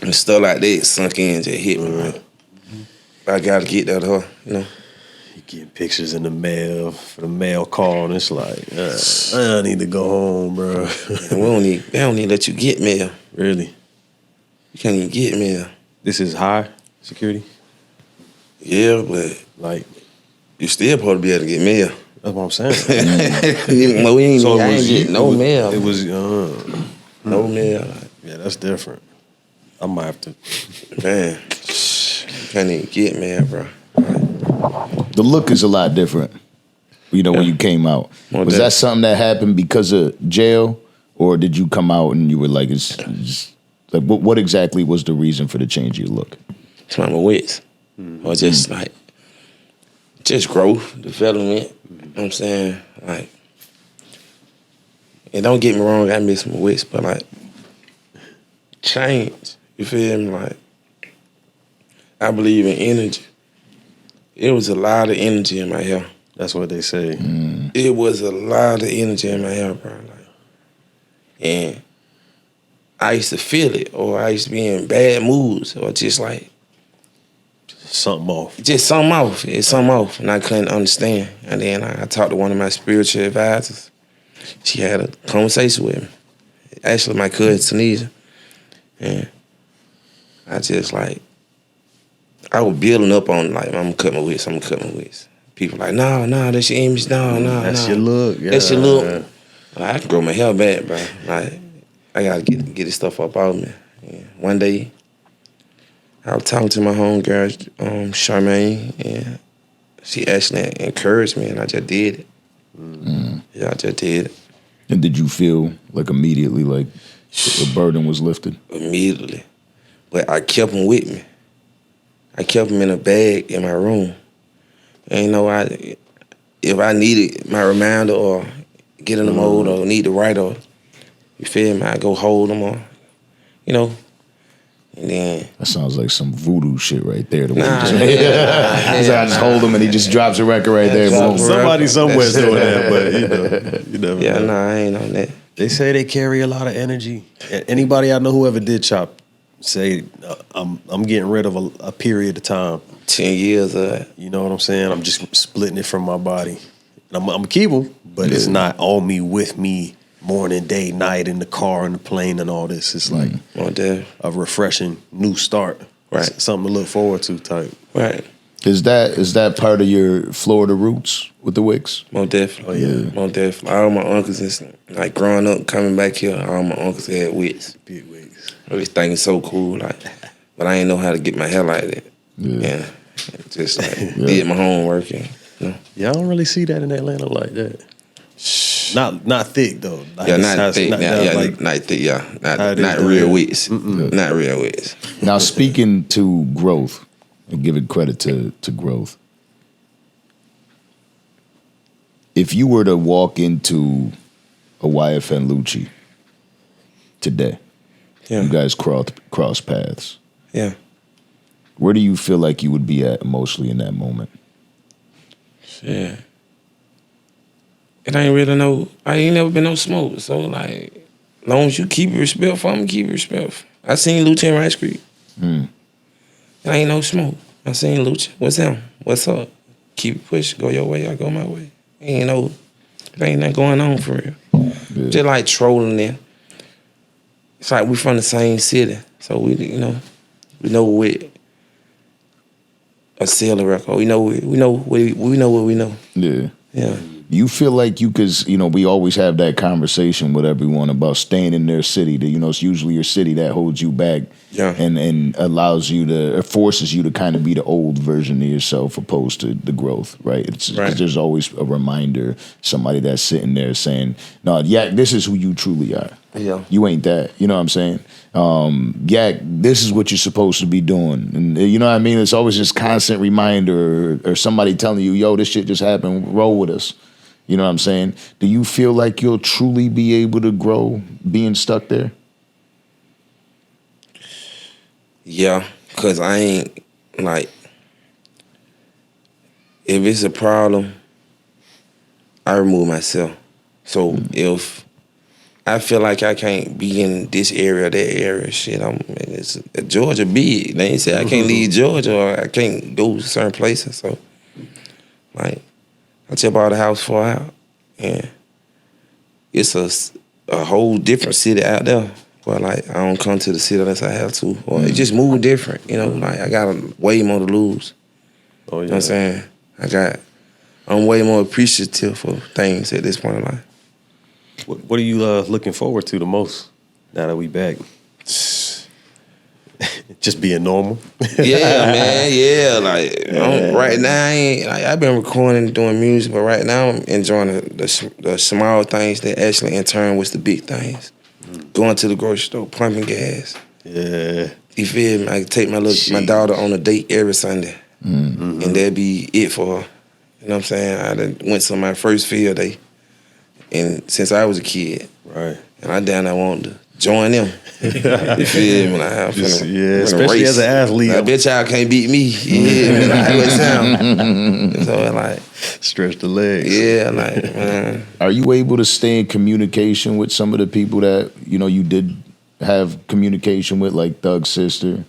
And stuff like that sunk in, just hit me, man. I gotta get that to her, you know. You getting pictures in the mail for the mail call, and it's like, I need to go home, bro. They don't even let you get mail. Really? You can't even get mail. This is high security? Yeah, but Like, you still supposed to be able to get mail. that's what I'm saying. We ain't So I ain't get no mail. It was, no mail. yeah, that's different. I might have to. Man, can't even get mail, bro. The look is a lot different. When you came out, was that something that happened because of jail, or did you come out and you were like, it's like what exactly was the reason for the change of your look? It's my wits. Or just like, just growth, development. You know what I'm saying? Like, and don't get me wrong, I miss my wits, but like, change. You feel me? Like, I believe in energy. It was a lot of energy in my hair. That's what they say. It was a lot of energy in my hair, bro. Like, and I used to feel it, or I used to be in bad moods, or just like, Something off. just something off. It's something off, and I couldn't understand. And then I talked to one of my spiritual advisors. She had a conversation with me. Actually, my cousin, Tunisia. And I just like, I was building up on like, I'm gonna cut my wits. People like, no, that's your image, no. That's your look. Yeah. That's your look. Like, I can grow my hair back, bro. Like, I gotta get this stuff up out of me. Yeah. One day, I was talking to my homegirl, Charmaine, and she actually encouraged me, and I just did it. Yeah, I just did it. And did you feel like immediately like the burden was lifted? Immediately. But I kept them with me. I kept them in a bag in my room. And if I needed my reminder or get in the mode or need to write or, you feel me, I go hold them or, and then. That sounds like some voodoo shit right there. The way Nah, I just hold him and he just drops a record right there. Boom. Somebody somewhere's doing that, but you never know. I ain't on that. They say they carry a lot of energy. Anybody I know who ever did chop say, I'm getting rid of a period of time. 10 years of it. You know what I'm saying? I'm just splitting it from my body. And I'm gonna keep them, but it's not on me, with me, morning, day, night, in the car, in the plane, and all this. It's like a refreshing new start. Right. Something to look forward to type. Right. Is that part of your Florida roots with the Wicks? Most definitely. Oh, yeah. Most definitely. All my uncles, like growing up, coming back here, all my uncles had wigs. Big wigs. I was thinking so cool, like, but I ain't know how to get my hair like that. Yeah. Just like did my homework and, Yeah, I don't really see that in Atlanta like that. Not thick though. Like, not thick. Not thick. Yeah, not real wigs. Not real wigs. Now speaking to growth, and giving credit to growth. If you were to walk into a YFN Lucci today, Yeah. You guys cross paths. Yeah. Where do you feel like you would be at emotionally in that moment? Yeah. It ain't really no, I ain't never been no smoke. So, like, as long as you keep it respectful, I'm gonna keep it respectful. I seen Lucci in Rice Creek. It ain't no smoke. I seen Lucci. What's him? What's up? Keep it pushing. Go your way, I go my way. Ain't nothing going on for real. Yeah. Just like trolling there. It's like we from the same city. So we know what a seller record. We know what we know. Yeah. Yeah. You feel like you, because, we always have that conversation with everyone about staying in their city. That, it's usually your city that holds you back, and allows you to, or forces you to kind of be the old version of yourself opposed to the growth, right? It's Right. There's always a reminder, somebody that's sitting there saying, no, Yak, this is who you truly are. Yeah. You ain't that. You know what I'm saying? Yak, this is what you're supposed to be doing. And you know what I mean? It's always this constant reminder, or somebody telling you, yo, this shit just happened, roll with us. You know what I'm saying? Do you feel like you'll truly be able to grow being stuck there? Yeah, because I ain't, like, if it's a problem, I remove myself. So if I feel like I can't be in this area, that area, shit, it's Georgia big. They ain't say I can't leave Georgia or I can't go to certain places. So, like, I just bought a house for out, and it's a whole different city out there. But, like, I don't come to the city unless I have to. Or it just move different, like, I got way more to lose. Oh, yeah. You know what I'm saying? I'm way more appreciative for things at this point in life. What are you looking forward to the most now that we back? Just being normal. Yeah, man. Yeah, like right now, I've been recording and doing music, but right now I'm enjoying the small things that actually in turn was the big things. Going to the grocery store, pumping gas. Yeah. You feel me? I can take my daughter on a date every Sunday, and that'd be it for her. You know what I'm saying? I done went to my first field day, and since I was a kid, Right. and I down there wanted to join them. You feel me? Like, especially race. as an athlete. I bet y'all can't beat me. Yeah, like, what's down? So like, stretch the legs. Yeah, like, man. Are you able to stay in communication with some of the people that you did have communication with, like Thug's sister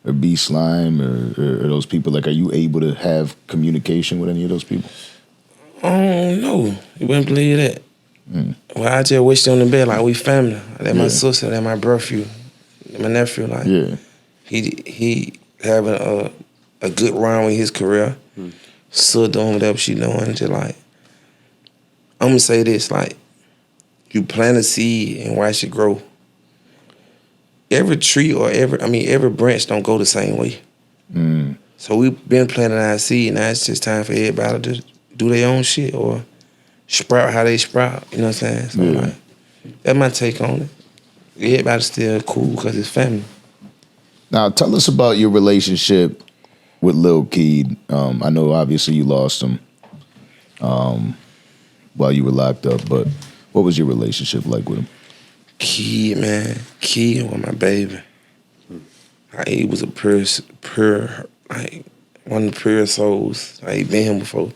or B Slime or those people? Like, are you able to have communication with any of those people? I don't know. You wouldn't believe that. Well, I just wished on the bed like we family. That my sister, that my brother, my nephew. Like, he having a good run with his career. Still doing whatever she doing. Just like, I'm gonna say this: like, you plant a seed and watch it grow. Every tree or every branch don't go the same way. So we've been planting our seed. Now it's just time for everybody to do their own shit or sprout how they sprout. You know what I'm saying? So like, that's my take on it. Everybody's still cool because it's family. Now, tell us about your relationship with Lil Keed. I know obviously you lost him while you were locked up, but what was your relationship like with him? Keed, man. Keed was my baby. Like, he was a pure, like, one of the pure souls. I ain't been him before.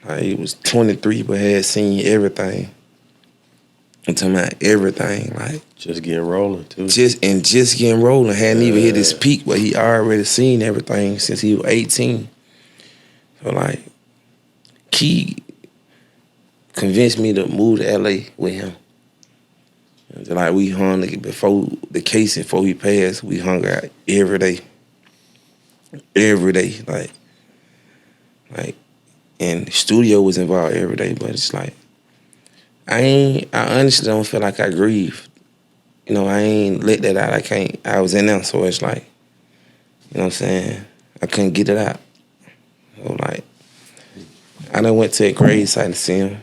Like, he was 23, but had seen everything. I'm talking about everything, like. Just getting rolling, too. Just getting rolling. Hadn't even hit his peak, but he already seen everything since he was 18. So, like, Keed convinced me to move to L.A. with him. Like, we hung, before the case, before he passed, we hung out every day. Every day, like, and the studio was involved every day, but it's like, I honestly don't feel like I grieved. I ain't let that out. I was in there, so it's like, you know what I'm saying? I couldn't get it out. So like, I done went to a grave site to see him.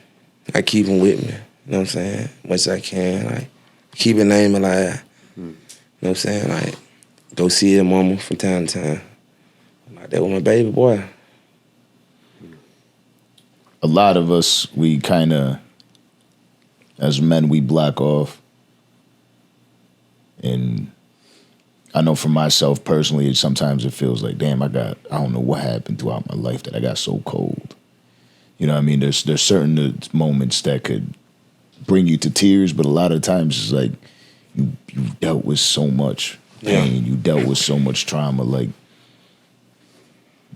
I keep him with me, you know what I'm saying? Much as I can, like, keep his name alive. You know what I'm saying? Like, go see his mama from time to time. Like, that was my baby boy. A lot of us, we kind of, as men, we block off And I know for myself personally, sometimes it feels like, damn, I don't know what happened throughout my life that I got so cold. You know what I mean? There's certain moments that could bring you to tears, but a lot of times it's like you dealt with so much pain, you dealt with so much trauma. Like,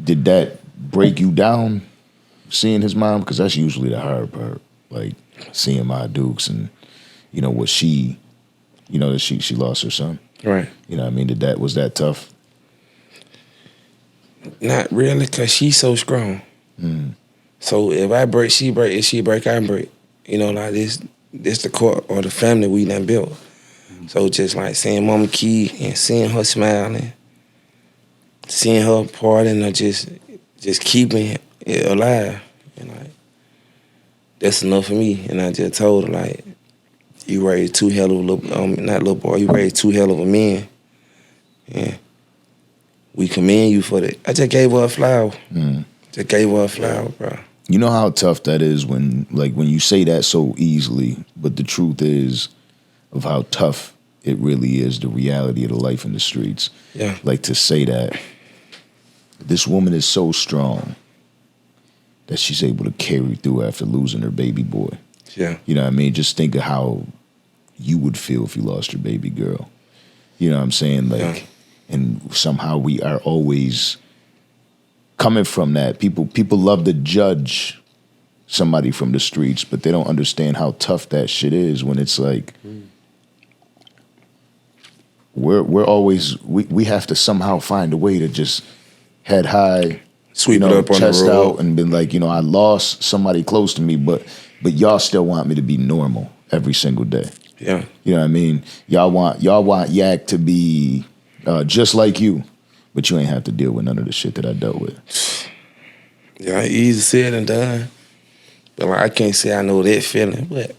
did that break you down, seeing his mom? Because that's usually the hard part. Like, seeing my Dukes and, you know, what she, you know, that she lost her son. Right. You know what I mean? Was that tough? Not really, because she's so strong. So if I break, she break. If she break, I break. You know, like this the court or the family we done built. So just like seeing Mama Keed and seeing her smiling, seeing her partying, or just keeping it alive. And like, that's enough for me. And I just told her, like, you raised two hell of you raised two hell of a men. Yeah. We commend you for that. I just gave her a flower. Just gave her a flower, bro. You know how tough that is when you say that so easily, but the truth is of how tough it really is, the reality of the life in the streets. Yeah. Like, to say that this woman is so strong that she's able to carry through after losing her baby boy. Yeah. You know what I mean? Just think of how you would feel if you lost your baby girl. You know what I'm saying? Like, and somehow we are always coming from that. People love to judge somebody from the streets, but they don't understand how tough that shit is when it's like we're always we have to somehow find a way to just head high, sweep it up on the chest road out, and been like, you know, I lost somebody close to me, but y'all still want me to be normal every single day. Yeah. You know what I mean? Y'all want Yak to be just like you, but you ain't have to deal with none of the shit that I dealt with. Yeah, easy said and done. But like, I can't say I know that feeling, but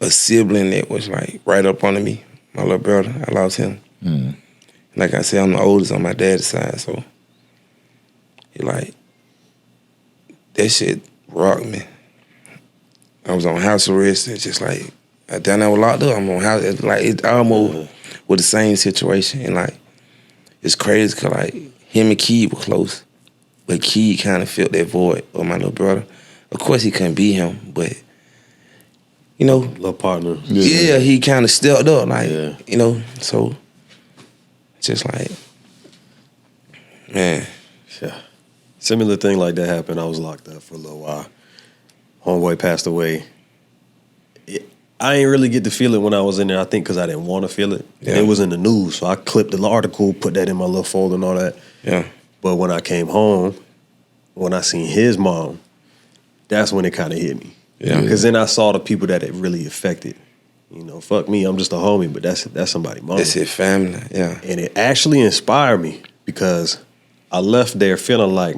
a sibling that was like right up under me, my little brother, I lost him. Like I said, I'm the oldest on my dad's side, so it like, that shit rocked me. I was on house arrest, it's just like, then I was locked up, I'm on house, like, it almost was the same situation, and like, it's crazy, because like, him and Keed were close, but Keed kind of felt that void of my little brother. Of course, he couldn't be him, but, you know. Little partner. Yeah, he kind of stepped up, like, you know, so, just like, man. Yeah. Similar thing like that happened. I was locked up for a little while. Homeboy passed away. I ain't really get to feel it when I was in there, I think because I didn't want to feel it. Yeah. It was in the news, so I clipped the article, put that in my little folder and all that. Yeah. But when I came home, when I seen his mom, that's when it kind of hit me. Yeah. Because then I saw the people that it really affected. You know, fuck me, I'm just a homie, but that's somebody's mom. That's his family, yeah. And it actually inspired me because I left there feeling like,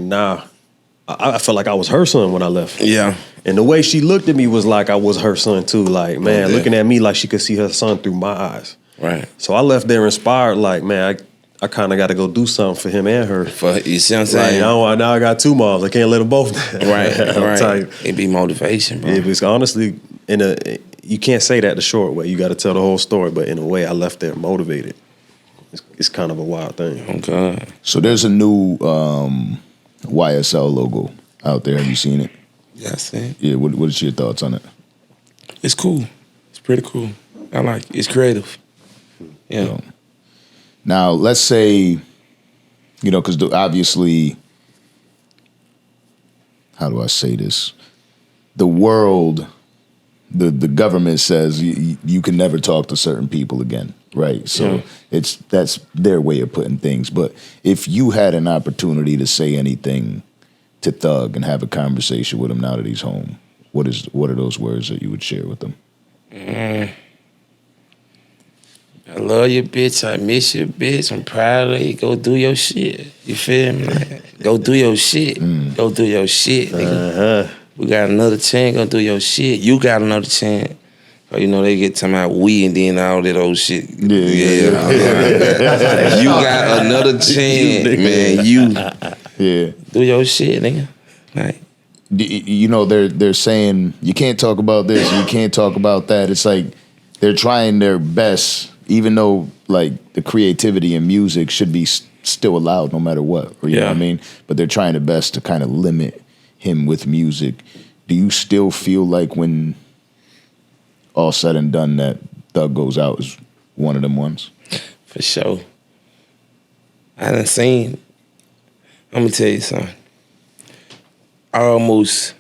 I felt like I was her son when I left. Yeah. And the way she looked at me was like I was her son too. Like, man, looking at me like she could see her son through my eyes. Right. So I left there inspired, like, man, I kind of got to go do something for him and her. You see what I'm saying? Like, now I got two moms. I can't let them both. Right. It'd be motivation, bro. It was honestly, you can't say that the short way. You got to tell the whole story. But in a way, I left there motivated. It's kind of a wild thing. Oh, God. So there's a new YSL logo out there. Have you seen it? Yeah, I seen it. Yeah, what is your thoughts on it? It's cool. It's pretty cool. I like it. It's creative. Yeah. So, now, let's say, you know, because obviously, how do I say this? The world, the government says you can never talk to certain people again, right? So that's their way of putting things. But if you had an opportunity to say anything to Thug and have a conversation with him now that he's home, what are those words that you would share with him? I love you, bitch. I miss you, bitch. I'm proud of you. Go do your shit. You feel me? Like, go do your shit. Go do your shit, nigga. We got another chance. Go do your shit. You got another chance. You know, they get talking about we and then all that old shit. Yeah. You got another chance, man. You do your shit, nigga. Like, you know, they're saying you can't talk about this, you can't talk about that. It's like they're trying their best, even though like the creativity in music should be still allowed no matter what. Or, you know what I mean? But they're trying their best to kind of limit him with music. Do you still feel like when all said and done that Thug Goes Out is one of them ones? For sure. I done seen, let me tell you something. Almost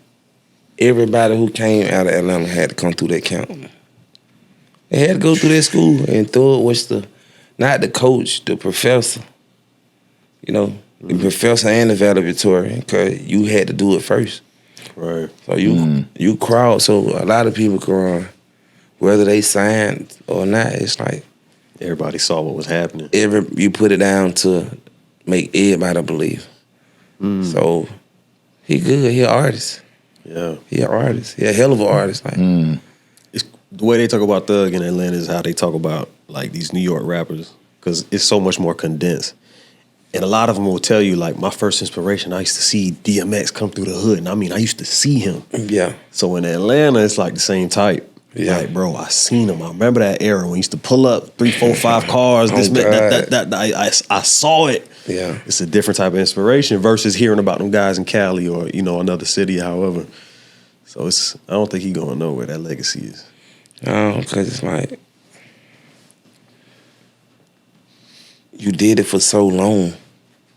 everybody who came out of Atlanta had to come through that camp. They had to go through that school, and Thug was not the coach, the professor. You know, the professor and the valedictorian, because you had to do it first. Right. So you crowd, so a lot of people can run. Whether they signed or not, it's like everybody saw what was happening. You put it down to make everybody believe. So he good. He an artist. Yeah. He an artist. He a hell of an artist. Like. It's, the way they talk about Thug in Atlanta is how they talk about like these New York rappers, because it's so much more condensed. And a lot of them will tell you, like, my first inspiration, I used to see DMX come through the hood. And I mean, I used to see him. Yeah. So in Atlanta, it's like the same type. Yeah. Like, bro, I seen him. I remember that era when he used to pull up 3, 4, 5 cars. I saw it. Yeah. It's a different type of inspiration versus hearing about them guys in Cali or, you know, another city, however. So I don't think he going nowhere. That legacy is. No, because it's like, you did it for so long,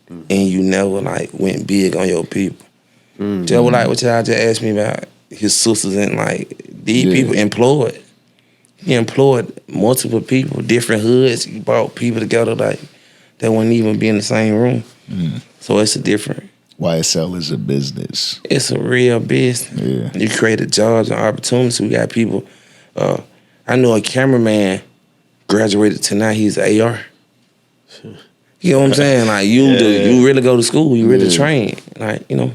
and you never like went big on your people. Just like what y'all just asked me about his sisters and like these people employed. He employed multiple people, different hoods. He brought people together like that wouldn't even be in the same room. So it's a different. YSL is a business. It's a real business. Yeah. You created jobs and opportunities. We got people. I know a cameraman graduated tonight. He's an AR. You know what I'm saying? Like you really go to school. You really train. Like, you know.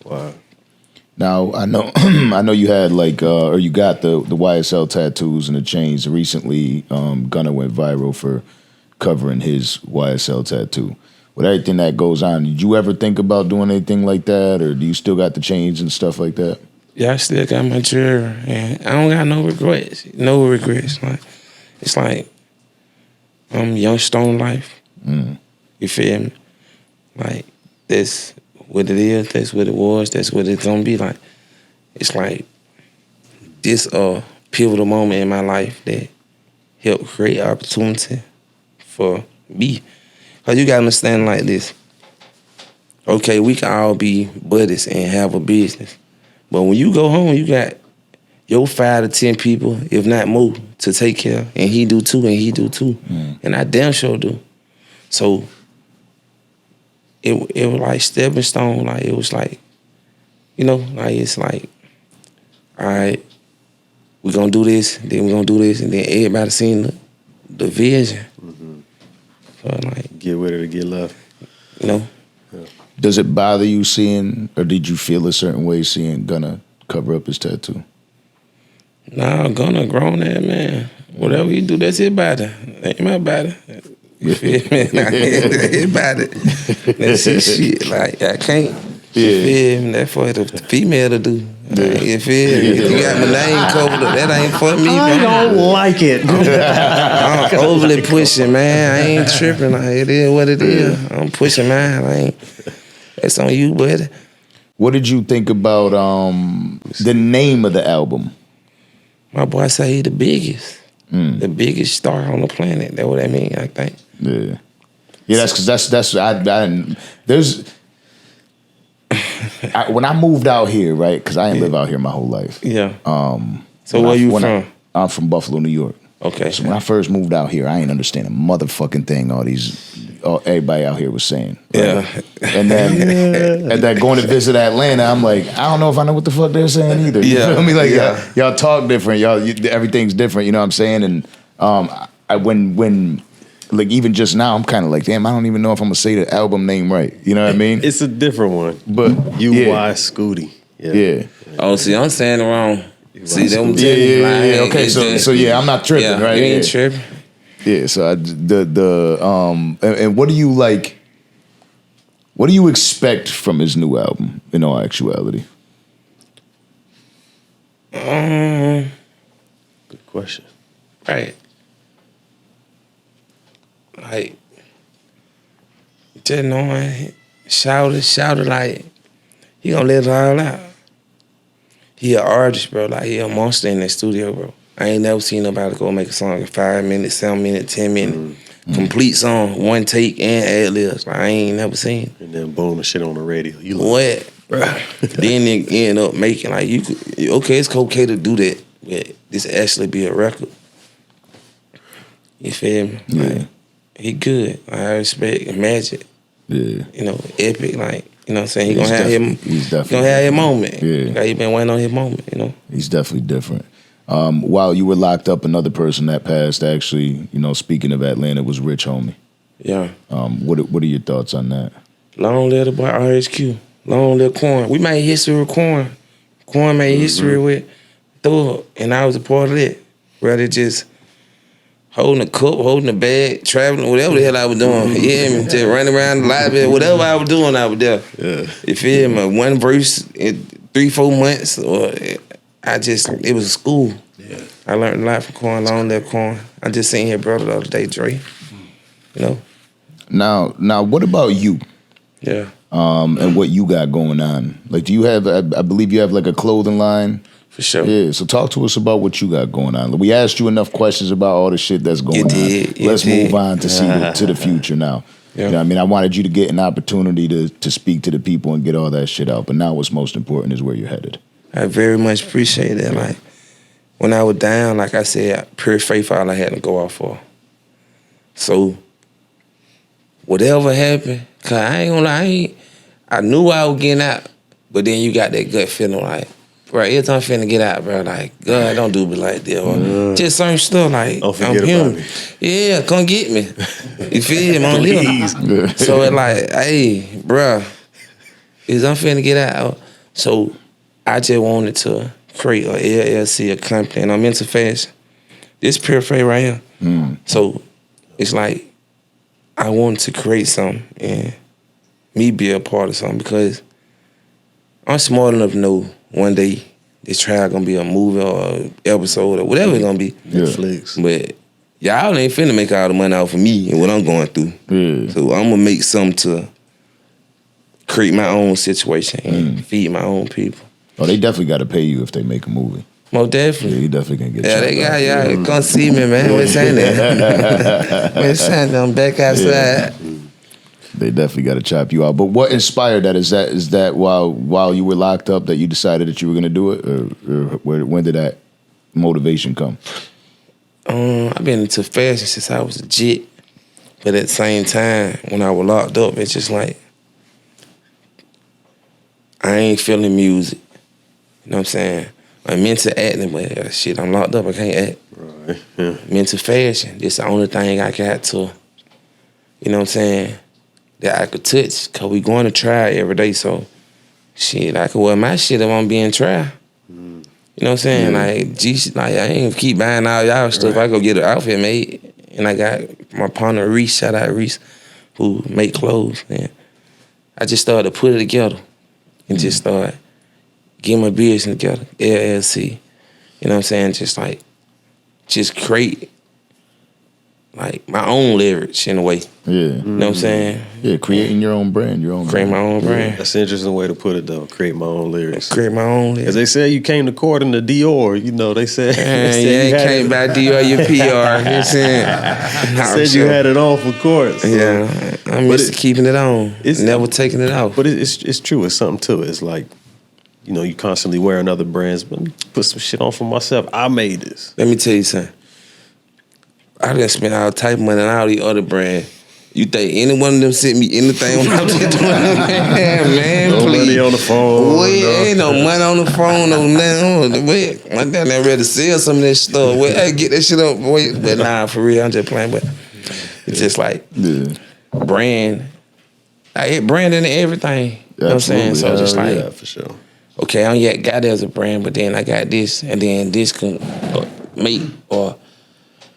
Wow. Now I know I know you had like or you got the YSL tattoos and the chains recently. Gunna went viral for covering his YSL tattoo. With everything that goes on, did you ever think about doing anything like that, or do you still got the chains and stuff like that? Yeah, I still got my jewelry, and I don't got no regrets. No regrets. Like it's like young stone life. You feel me? Like that's what it is. That's what it was. That's what it's gonna be. Like it's like this pivotal moment in my life that helped create opportunity for me. Cause you gotta understand like this. Okay, we can all be buddies and have a business, but when you go home, you got your 5 to 10 people, if not more, to take care of. And he do too, and he do too, and I damn sure do. So it was like stepping stone. Like it was like, you know, like it's like, all right, we're gonna do this, then we're gonna do this, and then everybody seen the vision. So like, get with it or get left. You know. Yeah. Does it bother you seeing, or did you feel a certain way seeing Gunna cover up his tattoo? Nah, Gunna grown that man. Whatever he do, that's his body. Ain't my body. You feel me? His body. That's his shit. Like I can't. You feel me? That's for the female to do. You feel me? You got my name covered up. That ain't for me. I don't like it. I'm overly pushing, man. I ain't tripping. Like it is what it is. I'm pushing mine. That's on you, buddy. What did you think about the name of the album? My boy say he the biggest. The biggest star on the planet. That's what I mean, I think. Yeah. Yeah, that's because that's I didn't, there's when I moved out here, right? Because I didn't live out here my whole life. Yeah. So where you from? I'm from Buffalo, New York. Okay. So when I first moved out here, I ain't understand a motherfucking thing everybody out here was saying. Right? Yeah. And then going to visit Atlanta, I'm like, I don't know if I know what the fuck they're saying either. You feel me? Like y'all talk different. Everything's different. You know what I'm saying? And when like even just now, I'm kind of like, damn, I don't even know if I'm gonna say the album name right. You know what I mean? It's a different one. But UY Scooty. Yeah. Oh, see, I'm saying the wrong. See, them yeah. Okay, so yeah, I'm not tripping, right? You ain't tripping. Yeah. So and what do you like? What do you expect from his new album? In all actuality. Good question. Right. Like, just knowing, shouted like, he gonna let it all out. He an artist, bro. Like, he a monster in that studio, bro. I ain't never seen nobody go make a song in 5 minutes, 7 minutes, 10 minutes. Complete song, one take and ad-libs. Like, I ain't never seen. And then boom, the shit on the radio. You like, What? Then they end up making, like, okay, it's okay to do that, but this actually be a record. You feel me? Yeah. Like, he good. I respect Magic. Yeah. You know, epic, like, you know what I'm saying? He He's gonna have his moment. Yeah. Like, he been waiting on his moment, you know? He's definitely different. While you were locked up, another person that passed, actually, you know, speaking of Atlanta, was Rich Homie. Yeah. What are your thoughts on that? Long live the boy RHQ. Long live Corn. We made history with Corn. Corn made history with Thug, and I was a part of it. Rather just holding a cup, holding a bag, traveling, whatever the hell I was doing. You hear me? Just running around the library, whatever I was doing, I was there. Yeah. You feel me? One verse in 3-4 months, or it was school. Yeah. I learned a lot from Corn, long live Corn. I just seen his brother the other day, Dre. You know? Now, what about you? Yeah. And what you got going on? Like, do you have? I believe you have like a clothing line. For sure. Yeah. So talk to us about what you got going on. We asked you enough questions about all the shit that's going on. Let's move on to see to the future now. Yeah. You know what I mean, I wanted you to get an opportunity to speak to the people and get all that shit out. But now, what's most important is where you're headed. I very much appreciate that. Like, when I was down, like I said, pure faith all I had to go out for. So, whatever happened, cause I ain't gonna lie, I knew I was getting out, but then you got that gut feeling like, bro, every time I'm finna get out, bro, like, God, don't do me like that. Or just certain stuff, like, Don't I'm forget human. about me. Yeah, come get me. You feel me? I'm living. So it's like, hey, bro, is I'm finna get out. So I just wanted to create a LLC, a company, and I'm into fashion. This pure faith right here. So it's like, I wanted to create something and me be a part of something because I'm smart enough to know one day this trial gonna be a movie or an episode or whatever it's gonna be. Netflix. But y'all ain't finna make all the money off of me and what I'm going through. Yeah. So I'm gonna make something to create my own situation and feed my own people. Oh, they definitely got to pay you if they make a movie. Most definitely. Yeah, you definitely can get. Yeah, they got y'all. Come see me, man. What's happening? What's happening? I'm back outside. Yeah. They definitely got to chop you out. But what inspired that? Is that while you were locked up that you decided that you were going to do it, or when did that motivation come? I've been into fashion since I was a jit, but at the same time, when I was locked up, it's just like I ain't feeling music. You know what I'm saying? I'm into acting, but shit, I'm locked up. I can't act. Right. Yeah. I'm into fashion. This the only thing I got to, you know what I'm saying, that I could touch. Cause we going to trial every day, so shit, I could wear my shit if I'm being trial. You know what I'm saying? Like, I ain't keep buying all y'all stuff. I go get an outfit made, and I got my partner Reese. Shout out Reese, who make clothes. And I just started to put it together, and just start getting my business together. LLC. You know what I'm saying? Just create like my own leverage in a way. Yeah. You know what I'm saying? Yeah, creating your own brand, Create my own brand. That's an interesting way to put it, though. Create my own lyrics. Create my own lyrics. As they said, you came to court in the Dior. You know, they said. You came by Dior, your PR. You know what I'm saying? Said you had it on for court. So. Yeah, I'm used to keeping it on. It's never taking it off. But it's true. It's something to it. It's like, you know, you constantly wearing other brands, but let me put some shit on for myself. I made this. Let me tell you something. I done spent all type of money on all these other brands. You think any one of them sent me anything when I was doing it? Man, No please. money on the phone. Wait, ain't no money on the phone, no nothing. Wait, my dad never ready to sell some of this stuff. Wait, hey, get that shit up. Wait, but nah, for real, I'm just playing. But it's just like brand. I hit branding and everything. You know what I'm saying? So just like, yeah, for sure. okay, I ain't got that as a brand, but then I got this, and then this can make or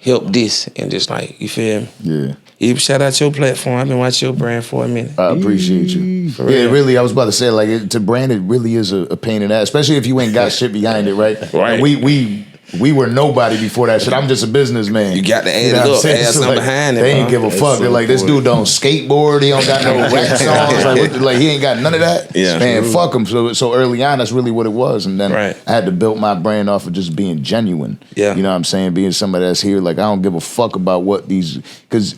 help this, and just like, you feel me? Yeah. Even shout out your platform. I've been watching your brand for a minute. I appreciate you. For Yeah, real. really, I was about to say, like, to brand it really is a pain in the ass, especially if you ain't got shit behind it, right? Right. And we We were nobody before that shit. I'm just a businessman. You got to add know it what I'm up, saying? add So, something like, behind it. They ain't bro. give a fuck. They're like, this dude don't skateboard. He don't got no rap songs. Like he ain't got none of that. Yeah. Man, True. fuck him. So early on, that's really what it was. And then Right. I had to build my brand off of just being genuine. Yeah. You know what I'm saying? Being somebody that's here. Like, I don't give a fuck about what these... Because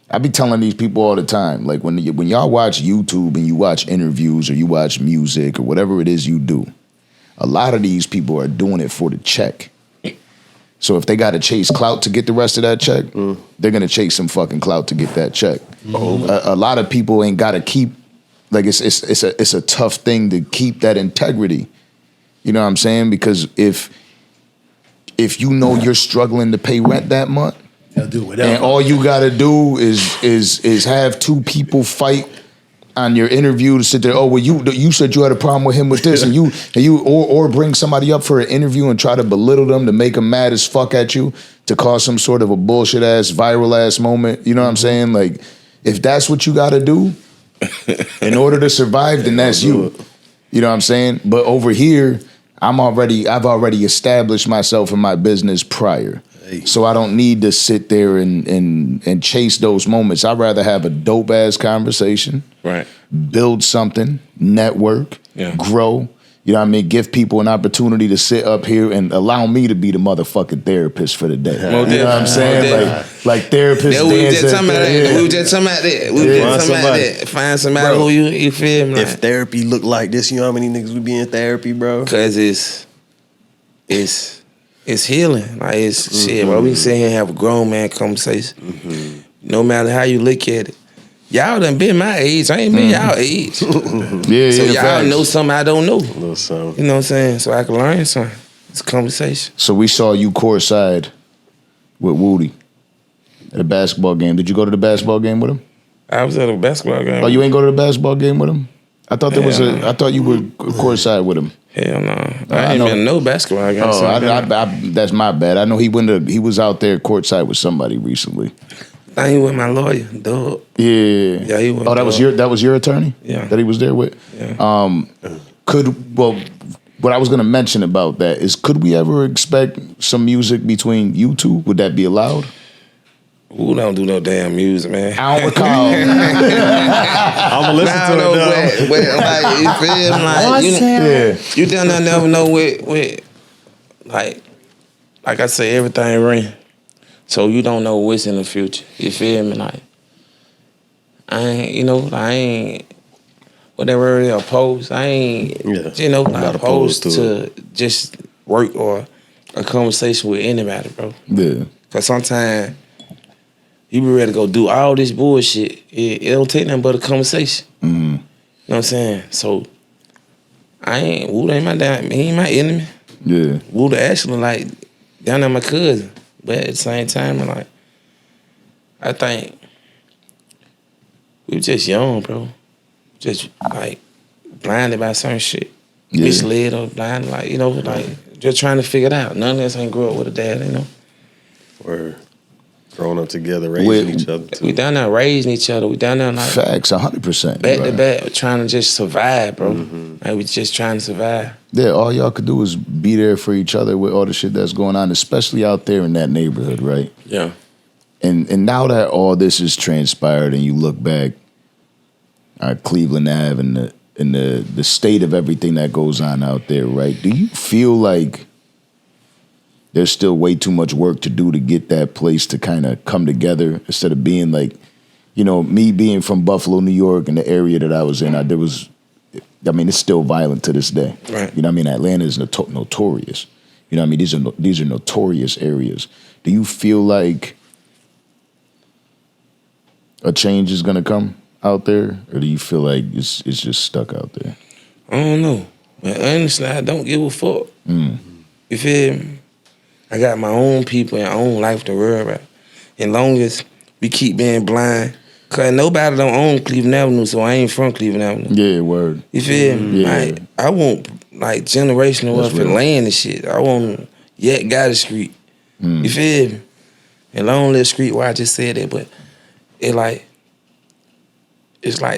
I be telling these people all the time, like, when y'all watch YouTube and you watch interviews or you watch music or whatever it is you do, a lot of these people are doing it for the check. So if they got to chase clout to get the rest of that check, they're going to chase some fucking clout to get that check. A lot of people ain't got to keep, like, it's a tough thing to keep that integrity. You know what I'm saying? Because if you know you're struggling to pay rent that month, They'll do whatever. and all you got to do is have two people fight on your interview to sit there. Oh, well, you said you had a problem with him with this, and you or bring somebody up for an interview and try to belittle them to make them mad as fuck at you to cause some sort of a bullshit ass viral ass moment. You know what I'm saying? Like, if that's what you got to do in order to survive, then that's you. You know what I'm saying? But over here, I've already established myself in my business prior. So I don't need to sit there and chase those moments. I'd rather have a dope ass conversation, Right. build something, network, Yeah. grow. You know what I mean? Give people an opportunity to sit up here and allow me to be the motherfucking therapist for the day. You know what I'm saying? Like therapist. We was just talking about that. yeah. We was just talking about that. We was just talking about that. Find somebody Bro, who you feel me? If therapy looked like this, you know how many niggas would be in therapy, bro? Cause it's healing. Like it's shit. Bro, we sit here and have a grown man conversation. No matter how you look at it. Y'all done been my age. I ain't been y'all age. Yeah, So y'all facts. know something I don't know. Little something. You know what I'm saying? So I can learn something. It's a conversation. So we saw you courtside with Woody at a basketball game. Did you go to the basketball game with him? I was at a basketball game. Oh, you ain't go to the basketball game with him? I thought Hell I thought you were courtside with him. Hell no. I I ain't know. even know basketball game. Oh, that's my bad. I know he was out there courtside with somebody recently. I ain't with my lawyer, dog. Yeah. Yeah, he went. Oh, that was your attorney? Yeah. That he was there with? Yeah. What I was gonna mention about that is, could we ever expect some music between you two? Would that be allowed? Who don't do no damn music, man? I don't recall. I'm gonna listen to it. But like, you feel me? Like, Yeah. you down there never know with like I say, everything ring. So you don't know what's in the future. You feel me? Like, I ain't whatever it is, opposed. I ain't, Not not opposed to just work or a conversation with anybody, bro. Yeah. Cause sometimes you be ready to go do all this bullshit. It don't take nothing but a conversation. You know what I'm saying? So Wood ain't he ain't my enemy. Yeah. Wood actually like down there my cousin. But at the same time, like, I think we were just young, bro. Just like blinded by certain shit. Yeah. Misled or blinded, like, like just trying to figure it out. None of us ain't grew up with a dad, Or growing up together, raising each other too. We down there raising each other. We down there like Facts, 100%. back to right. back, trying to just survive, bro. Like we just trying to survive. Yeah, all y'all could do is be there for each other with all the shit that's going on, especially out there in that neighborhood, right? Yeah. And now that all this is transpired and you look back at Cleveland Ave and the state of everything that goes on out there, right? Do you feel like there's still way too much work to do to get that place to kind of come together, instead of being like, me being from Buffalo, New York, and the area that I was in, it's still violent to this day. Right. You know what I mean? Atlanta is notorious. You know what I mean? These are notorious areas. Do you feel like a change is gonna come out there, or do you feel like it's just stuck out there? I don't know. But honestly, I don't give a fuck. You feel me? I got my own people and own life to worry about. As long as we keep being blind, cause nobody don't own Cleveland Avenue, so I ain't from Cleveland Avenue. Yeah, word. You feel me? Yeah. Like, I want like generational wealth and land and shit. I want Yak Gotti Street. You feel me? And long little street where I just said that, but it's like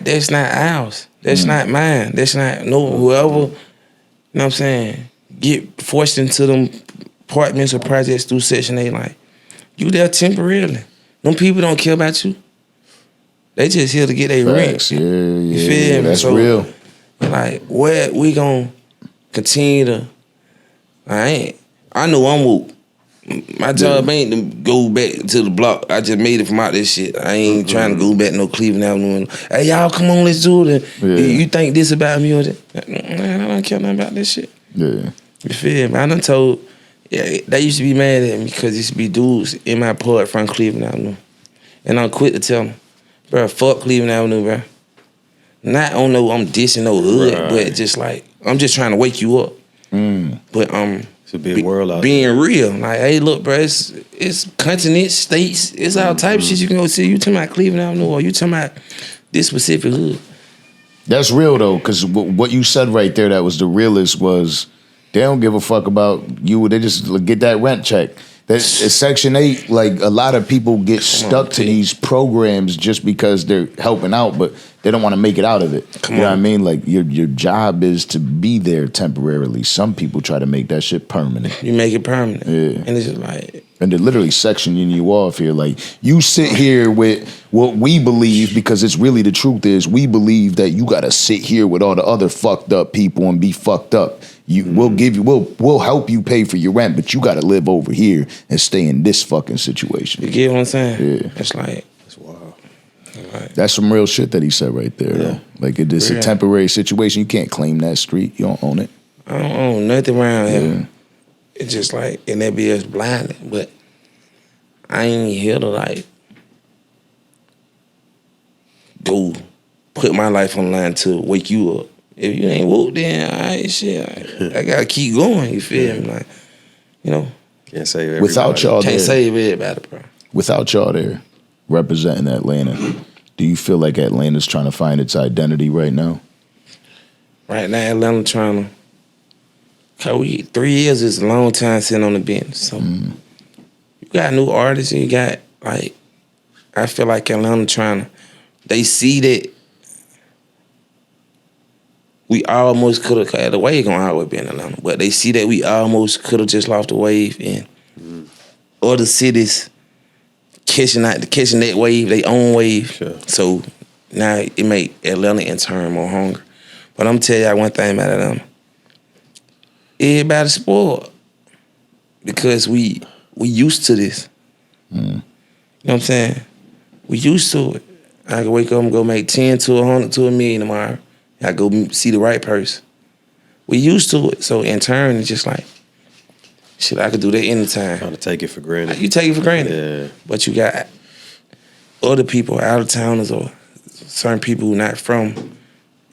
that's not ours. That's not mine. That's not whoever, you know what I'm saying, get forced into them apartments or projects through Section 8, like, you there temporarily. Them people don't care about you. They just here to get their rent. Yeah, You feel me? that's so, real. Like, where we gonna continue to? I know I'm woke. My job ain't to go back to the block. I just made it from out this shit. I ain't trying to go back no Cleveland Avenue. Hey, y'all, come on, let's do it. You think this about me or that? Man, I don't care nothing about this shit. Yeah. You feel me? I done told, they used to be mad at me because used to be dudes in my part from Cleveland Avenue. And I'm quick to tell them, bro, fuck Cleveland Avenue, bro. Not on no, I'm dissing no hood, but just like, I'm just trying to wake you up. But it's a big world out being there. real. Like, hey, look, bro, it's continents, states, it's all type of shit you can go see. You talking about Cleveland Avenue or you talking about this specific hood. That's real though, because what you said right there, that was the realest, was they don't give a fuck about you. They just get that rent check. That's Section 8. Like, a lot of people get stuck to these programs just because they're helping out, but they don't want to make it out of it. You know what I mean? Like, your job is to be there temporarily. Some people try to make that shit permanent. You make it permanent. Yeah. And it's just like... And they're literally sectioning you off here. Like, you sit here with what we believe, because it's really the truth is, we believe that you got to sit here with all the other fucked up people and be fucked up. We'll help you pay for your rent, but you got to live over here and stay in this fucking situation. You get what I'm saying? Yeah. It's like... That's wild. Like, That's some real shit that he said right there. Yeah. Though. Like, it's a temporary situation. You can't claim that street. You don't own it. I don't own nothing around here. It's just like, and that be us blinded, but I ain't here to like go put my life on the line to wake you up. If you ain't woke, then all right, shit, I gotta keep going. You feel me? Like, you know, Can't save everybody. Without y'all can't there, save everybody, bro. without y'all there representing Atlanta, do you feel like Atlanta's trying to find its identity right now? Right now, Atlanta trying to. Cause 3 years is a long time sitting on the bench. So you got new artists and you got like, I feel like Atlanta trying to, they see that we almost could have, cause the wave gonna always be in Atlanta, but they see that we almost could have just lost the wave and other cities catching that wave, their own wave. Sure. So now it make Atlanta in turn more hungry. But I'm tell y'all one thing about Atlanta. Everybody spoiled because we used to this. You know what I'm saying? We used to it. I can wake up and go make 10 to 100 to $1 million tomorrow. I go see the right person. We used to it. So in turn, it's just like, shit, I could do that anytime. Trying to take it for granted. You take it for granted. Yeah. But you got other people, out of towners or certain people who not from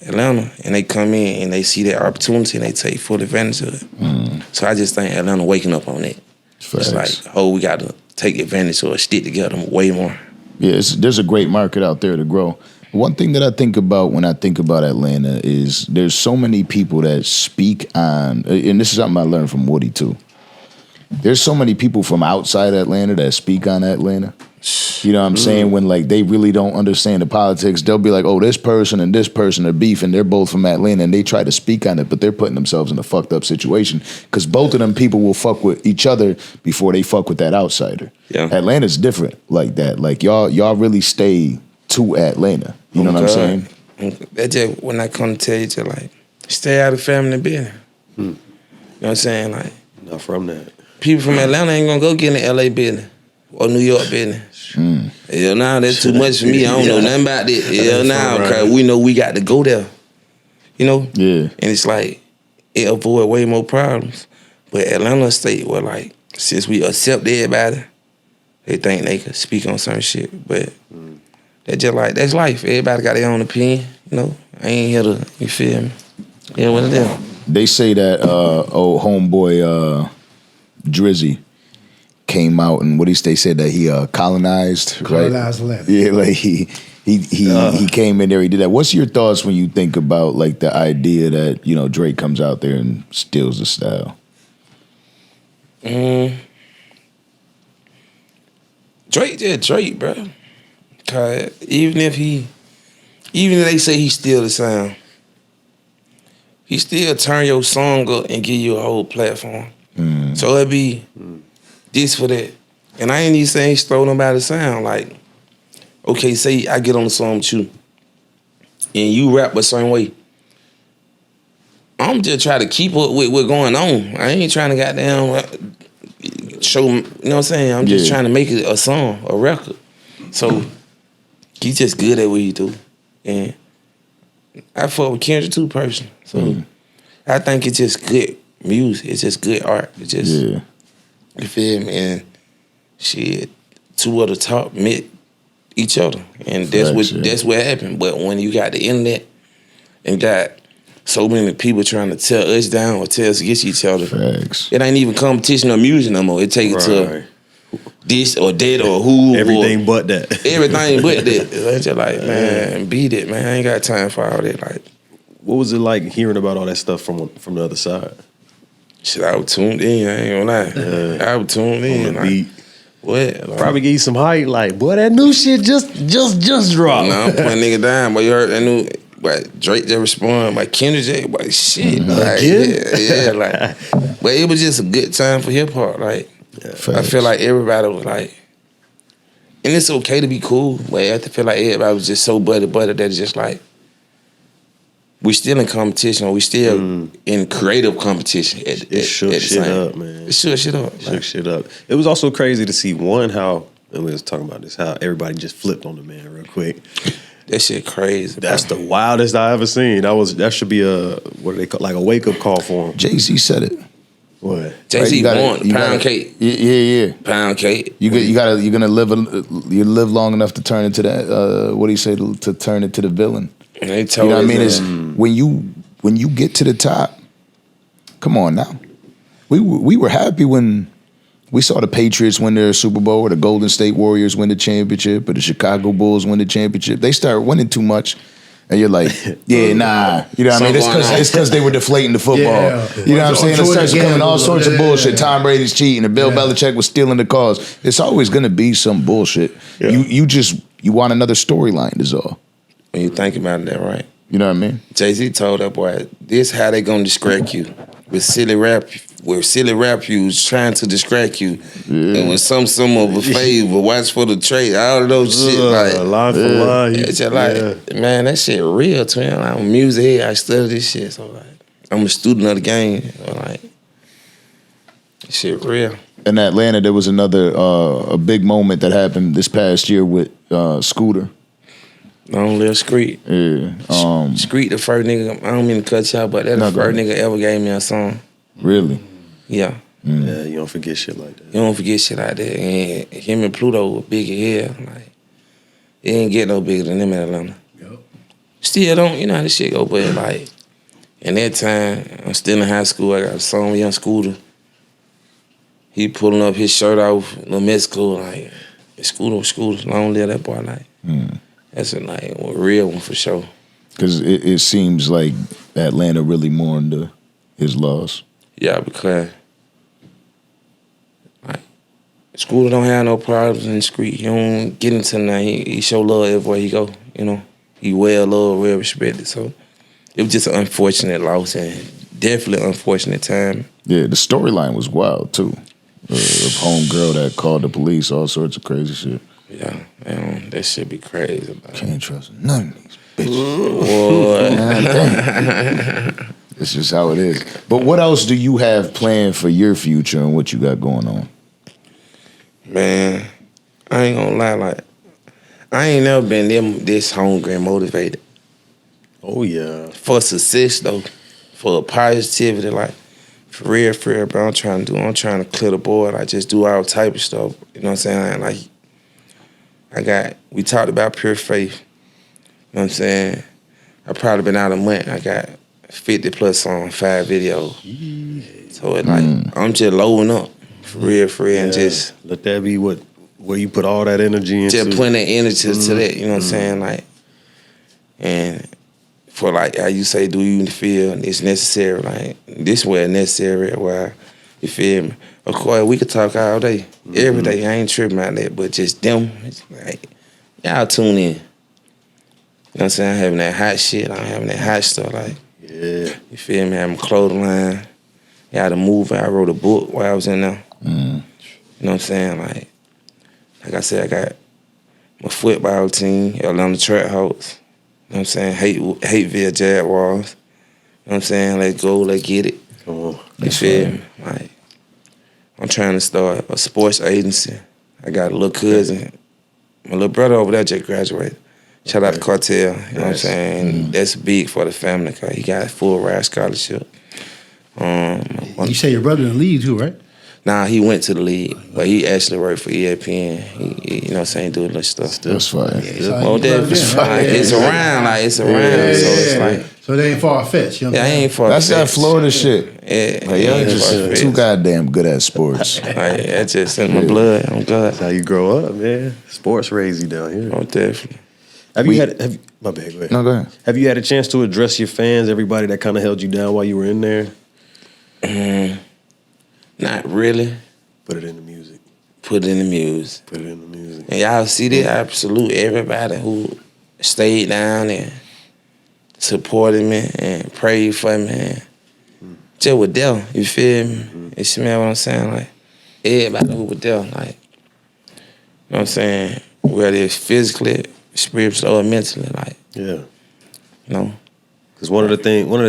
Atlanta, and they come in and they see that opportunity and they take full advantage of it. So I just think Atlanta waking up on it. It's like, we got to take advantage or stick together way more. Yeah, there's a great market out there to grow. One thing that I think about when I think about Atlanta is there's so many people that speak on, and this is something I learned from Woody too. There's so many people from outside Atlanta that speak on Atlanta. You know what I'm saying? When like they really don't understand the politics, they'll be like, oh, this person and this person are beefing. They're both from Atlanta and they try to speak on it, but they're putting themselves in a fucked up situation because both of them people will fuck with each other before they fuck with that outsider. Yeah. Atlanta's different like that. Like y'all really stay to Atlanta. You know what I'm saying? That's just when I come to tell you to like, stay out of family business. You know what I'm saying? Like, Not from that. people from Atlanta ain't gonna go get in the LA business or New York business. Hell nah, that's too much for me. I don't know nothing about that. Hell nah, because we know we got to go there. You know? Yeah. And it's like, it avoid way more problems. But Atlanta state where like, since we accept everybody, they think they can speak on certain shit. But that's just like, that's life. Everybody got their own opinion. You know? I ain't here to, you feel me? Yeah, what it is. They say that old homeboy Drizzy came out and they said that he colonized, right? Colonized land. Yeah, like he came in there, he did that. What's your thoughts when you think about like the idea that, you know, Drake comes out there and steals the style? Drake, bro. Cause even if they say he steal the sound, he still turn your song up and give you a whole platform. So it be this for that. And I ain't even saying throw nobody sound. Like, okay, say I get on the song with you and you rap a certain way. I'm just trying to keep up with what's going on. I ain't trying to goddamn show, you know what I'm saying? I'm just trying to make it a song, a record. So, he just good at what he do. And I fuck with Kendrick too, personally. So, I think it's just good music. It's just good art. It's just, you feel me? And shit, two of the top met each other. And that's what happened. But when you got the internet and got so many people trying to tear us down or tear us against each other, it ain't even competition or music no more. It take it to this or that or who. Everything but that. Everything but that. It's just like, man, beat it, man. I ain't got time for all that. Like, what was it like hearing about all that stuff from the other side? Shit, I was tuned in. I ain't gonna lie. I was tuned in. Like, beat. What? Like, probably give you some hype. Like, boy, that new shit just dropped. Nah, I'm putting nigga down. But you heard that new. But Drake just responded, like Kendrick J, like shit, like, yeah, like, but it was just a good time for hip hop. Like, I feel like everybody was like, and it's okay to be cool, but I feel like everybody was just so buddy that it's just like, we still in competition, or we still in creative competition. It shook shit up, man. It shook shit up. Shook shit up. It was also crazy to see how, and we was talking about this, how everybody just flipped on the man real quick. That shit crazy. That's the wildest I ever seen. That should be what do they call, like a wake up call for him. Jay-Z said it. What? Jay-Z won pound cake. Yeah. Pound cake. You're gonna live long enough to turn into that. What do you say to turn into the villain? And they told you know what I mean? It's when you get to the top. Come on now. We were happy when we saw the Patriots win their Super Bowl, or the Golden State Warriors win the championship, or the Chicago Bulls win the championship. They start winning too much, and you're like, yeah, nah. You know what I mean? It's because they were deflating the football. Yeah. You know what I'm saying? It starts coming all sorts of bullshit. Tom Brady's cheating, and Bill Belichick was stealing the calls. It's always going to be some bullshit. Yeah. You want another storyline is all. When you think about it, that right? You know what I mean? Jay-Z told that boy, this how they gonna distract you. With silly rap you was trying to distract you. Yeah. And with some of a favor, watch for the trade, all of those shit like line for line. It's just like, man, that shit real to me. I'm a music head, I study this shit. So like, I'm a student of the game. So like, shit real. In Atlanta, there was another a big moment that happened this past year with Scooter. Long Live Screet. Yeah. Screet, the first nigga, I don't mean to cut y'all, but that's the first nigga ever gave me a song. Really? Yeah. Yeah, you don't forget shit like that. You don't forget shit like that. And him and Pluto were big as hell. Like, it ain't get no bigger than them in Atlanta. Yep. Still don't, you know how this shit go, but like, in that time, I'm still in high school, I got a song with Young Scooter. He pulling up his shirt off, New Mexico, like, Scooter, long live that boy, like. That's a real one for sure. Because it seems like Atlanta really mourned his loss. Yeah, because like Scooter don't have no problems in the street. He don't get into nothing. He show love everywhere he go. You know, he well loved, well respected. So it was just an unfortunate loss and definitely unfortunate time. Yeah, the storyline was wild too. Of homegirl that called the police, all sorts of crazy shit. Yeah, man, that shit be crazy. Can't trust none of these bitches. Boy. It's just how it is. But what else do you have planned for your future and what you got going on? Man, I ain't gonna lie, like, I ain't never been this hungry and motivated. Oh, yeah. For success, though. For positivity, like, for real, bro. I'm trying to clear the board. I just do all type of stuff. You know what I'm saying? Like, we talked about pure faith. You know what I'm saying? I probably been out a month. I got 50 plus on 5 videos. So it's like, I'm just loading up for real, and just let that be where you put all that energy into. Just putting that energy to that, you know what I'm saying? Like, and for like how you say, do you feel it's necessary? Like, this way necessary, why, you feel me? Of course, we could talk all day, every day. I ain't tripping about that, but just them, like, y'all tune in. You know what I'm saying? I'm having that hot shit. I'm having that hot stuff. Like, yeah. You feel me? Having a clothing line. I had a movie. I wrote a book while I was in there. You know what I'm saying? Like I said, I got my football team, Atlanta Track House. You know what I'm saying? Hateville Jaguars. You know what I'm saying? Let's go, let's get it. Come on. You feel me? Like, I'm trying to start a sports agency. I got a little cousin. My little brother over there just graduated. Shout out to Cartel. You know what I'm saying? That's big for the family because he got a full ride scholarship. You say your brother in the league too, right? Nah, he went to the league, but he actually worked for ESPN. He you know what I'm saying, doing little stuff. That's fine. Oh, it's around, like it's around. So it's like, so they ain't far fetched. You know I ain't far That's that Florida shit. Yeah, Like, y'all just too goddamn good at sports. Like, that's just in my blood. I'm God. That's how you grow up, man. Sports raised you down here. Oh, definitely. My bad, go ahead. No, go ahead. Have you had a chance to address your fans, everybody that kind of held you down while you were in there? Not really. Put it in the music. Put it in the music. Put it in the music. And y'all see this? I salute everybody who stayed down and supported me and prayed for me. And just with them, you feel me? You smell what I'm saying? Like, everybody who was there, like, you know what I'm saying? Whether it's physically, spiritually, or mentally, like, Yeah. you know? Because one of the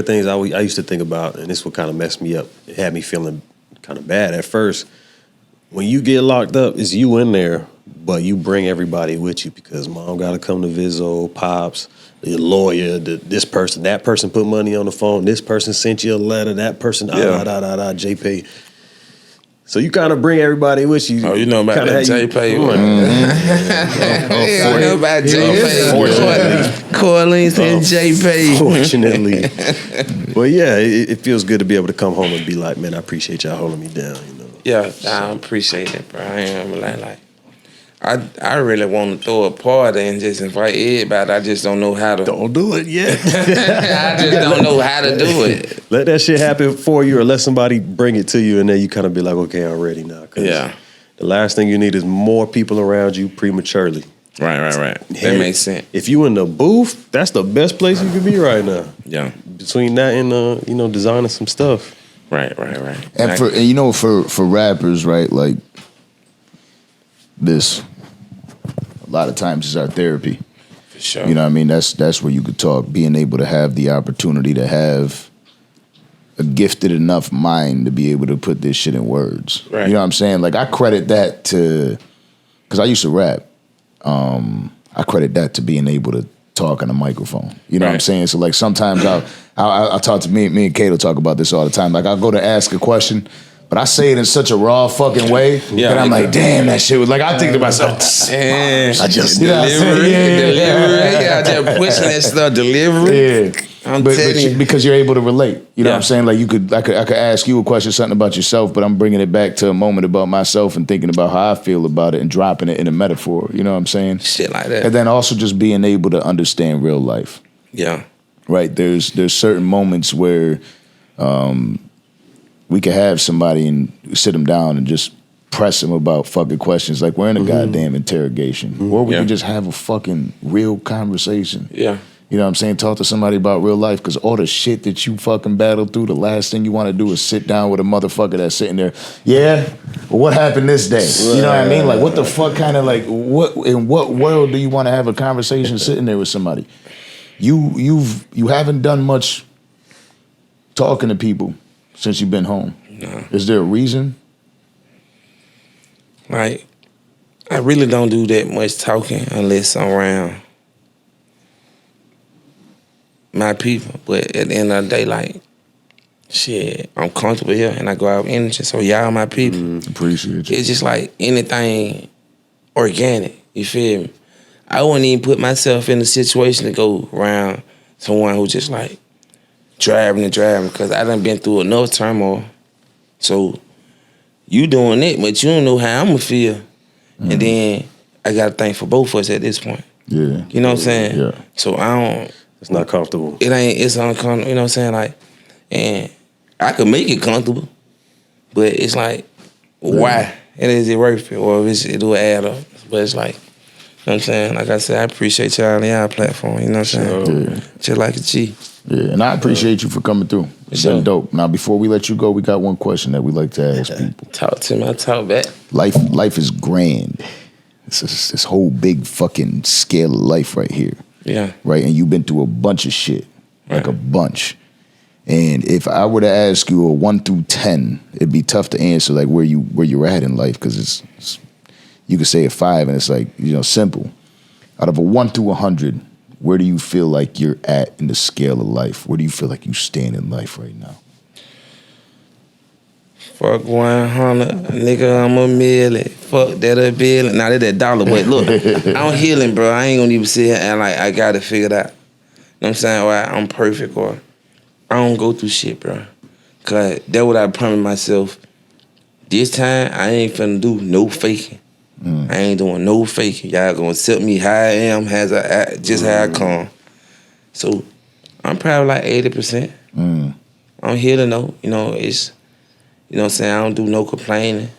things I used to think about, and this would kind of mess me up, it had me feeling kind of bad at first. When you get locked up, it's you in there, but you bring everybody with you because mom got to come to Vizzo, pops, the lawyer, this person, that person put money on the phone, this person sent you a letter, that person, JP. So you kind of bring everybody with you. Oh, you know about that JP. You know about JP. Colonise and JP. Fortunately. But yeah, it feels good to be able to come home and be like, man, I appreciate y'all holding me down, you know. Yeah, I appreciate it, bro. I ain't gonna lie, like, I really want to throw a party and just invite everybody. I just don't know how to. Don't do it yet. I just don't know how to do it. Let that shit happen for you or let somebody bring it to you and then you kind of be like, okay, I'm ready now. Yeah. The last thing you need is more people around you prematurely. Right. That makes sense. If you in the booth, that's the best place you could be right now. Yeah. Between that and designing some stuff. Right. And for rappers, right, like this, a lot of times is our therapy. For sure. You know what I mean? That's where you could talk, being able to have the opportunity to have a gifted enough mind to be able to put this shit in words. Right. You know what I'm saying? Like, I credit that to, because I used to rap, I credit that to being able to talk on a microphone. You know what I'm saying? So, like, sometimes I'll talk to me and Kato talk about this all the time. Like, I'll go to ask a question, but I say it in such a raw fucking way that I'm like, damn, that shit was like, I think to myself, I just delivery. Yeah, just pushing that stuff, delivery. Yeah. I'm telling you. Because you're able to relate. You know what I'm saying? Like, I could ask you a question, something about yourself, but I'm bringing it back to a moment about myself and thinking about how I feel about it and dropping it in a metaphor. You know what I'm saying? Shit like that. And then also just being able to understand real life. Yeah. Right? There's certain moments where we could have somebody and sit them down and just press them about fucking questions. Like, we're in a goddamn interrogation. Or we can just have a fucking real conversation. Yeah. You know what I'm saying? Talk to somebody about real life, because all the shit that you fucking battled through, the last thing you want to do is sit down with a motherfucker that's sitting there. Yeah, well, what happened this day? You know what I mean? Like, what the fuck kind of, like, in what world do you want to have a conversation sitting there with somebody? You haven't done much talking to people since you've been home. No. Is there a reason? Like, I really don't do that much talking unless I'm around my people. But at the end of the day, like, shit, I'm comfortable here and I go out with energy. So y'all my people. Appreciate you. It's just like anything organic. You feel me? I wouldn't even put myself in a situation to go around someone who just like driving because I done been through enough turmoil. So you doing it, but you don't know how I'm gonna feel. And then I gotta think for both of us at this point. Yeah. You know what I'm saying? Yeah. So I don't. It's not comfortable. It's uncomfortable, you know what I'm saying? Like, and I could make it comfortable, but it's like, why? And is it worth it? Or is it do add up? But it's like, what I'm saying? Like I said, I appreciate y'all on y'all platform, you know what I'm saying? Yeah. Just like a G. Yeah, and I appreciate you for coming through. It's been dope. Now, before we let you go, we got one question that we like to ask people. Talk to me, I talk back. Life is grand. It's this whole big fucking scale of life right here. Yeah. Right? And you've been through a bunch of shit. Like a bunch. And if I were to ask you a 1 through 10, it'd be tough to answer like where you're at in life, because it's you could say a 5 and it's like, simple. Out of a 1 through 100, where do you feel like you're at in the scale of life? Where do you feel like you stand in life right now? Fuck 100, nigga, I'm a million. Fuck that a billion. Now that dollar, but look, I'm healing, bro. I ain't gonna even sit here and like I got it figured out. You know what I'm saying? Or I'm perfect, or I don't go through shit, bro. Cause that's what I promised myself. This time, I ain't finna do no faking. I ain't doing no faking. Y'all gonna accept me how I am, just how I come. So I'm probably like 80%. I'm healing though. It's, what I'm saying? I don't do no complaining.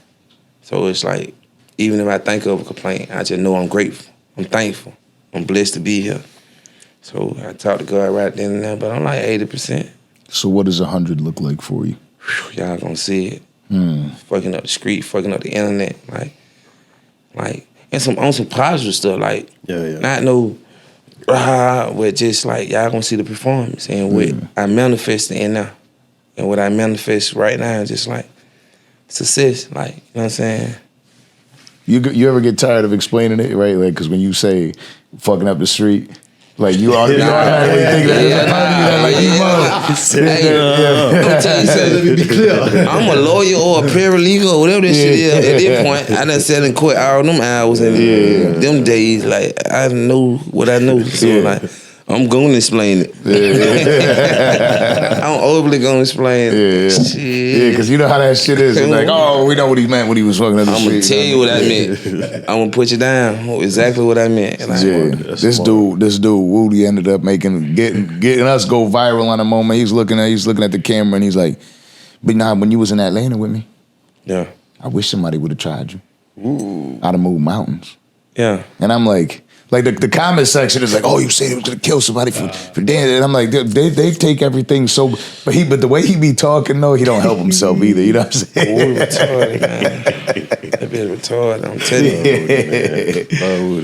So it's like, even if I think of a complaint, I just know I'm grateful. I'm thankful. I'm blessed to be here. So I talk to God right then and there, but I'm like 80%. So what does 100 look like for you? Y'all gonna see it. Fucking up the street, fucking up the internet, and on some positive stuff, like not no but just like y'all gonna see the performance and what I manifest in now. And what I manifest right now is just like success, like, you know what I'm saying? You ever get tired of explaining it, right? Like, because when you say fucking up the street, like you automatically think I'm tell you something. Let me be clear. I'm a lawyer or a paralegal or whatever this shit is. At this point, I done sat in court all them hours and them days. Like, I know what I know. So like, I'm gonna explain it. I'm overly gonna explain it. Shit. Yeah, because you know how that shit is. It's like, oh, we know what he meant when he was fucking up the street. I'm gonna tell you what I meant. I'm gonna put you down. Exactly what I meant. This dude, Woody, ended up getting us go viral on a moment. He's looking at the camera and he's like, but nah, when you was in Atlanta with me, I wish somebody would have tried you. I'd have moved mountains. Yeah. And I'm like the comment section is like, oh, you said he was gonna kill somebody for dancing. And I'm like, they take everything so, but the way he be talking though, he don't help himself either. You know what I'm saying? Retarded, man. That bitch retarded. I'm telling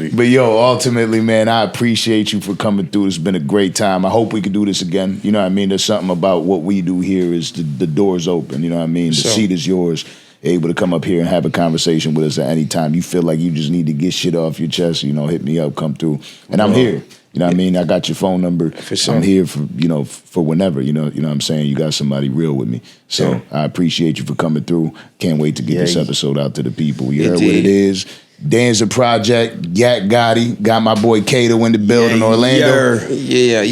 you. But yo, ultimately, man, I appreciate you for coming through. It's been a great time. I hope we can do this again. You know what I mean? There's something about what we do here is the door's open. You know what I mean? The seat is yours. Able to come up here and have a conversation with us at any time. You feel like you just need to get shit off your chest, hit me up, come through. And I'm here. You know what I mean? I got your phone number. For sure. I'm here for whenever, you know what I'm saying? You got somebody real with me. So I appreciate you for coming through. Can't wait to get this episode out to the people. You heard what it is. Danza Project, Yak Gotti, got my boy Kato in the building, Orlando. Yeah.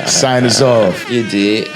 Sign us off. You did.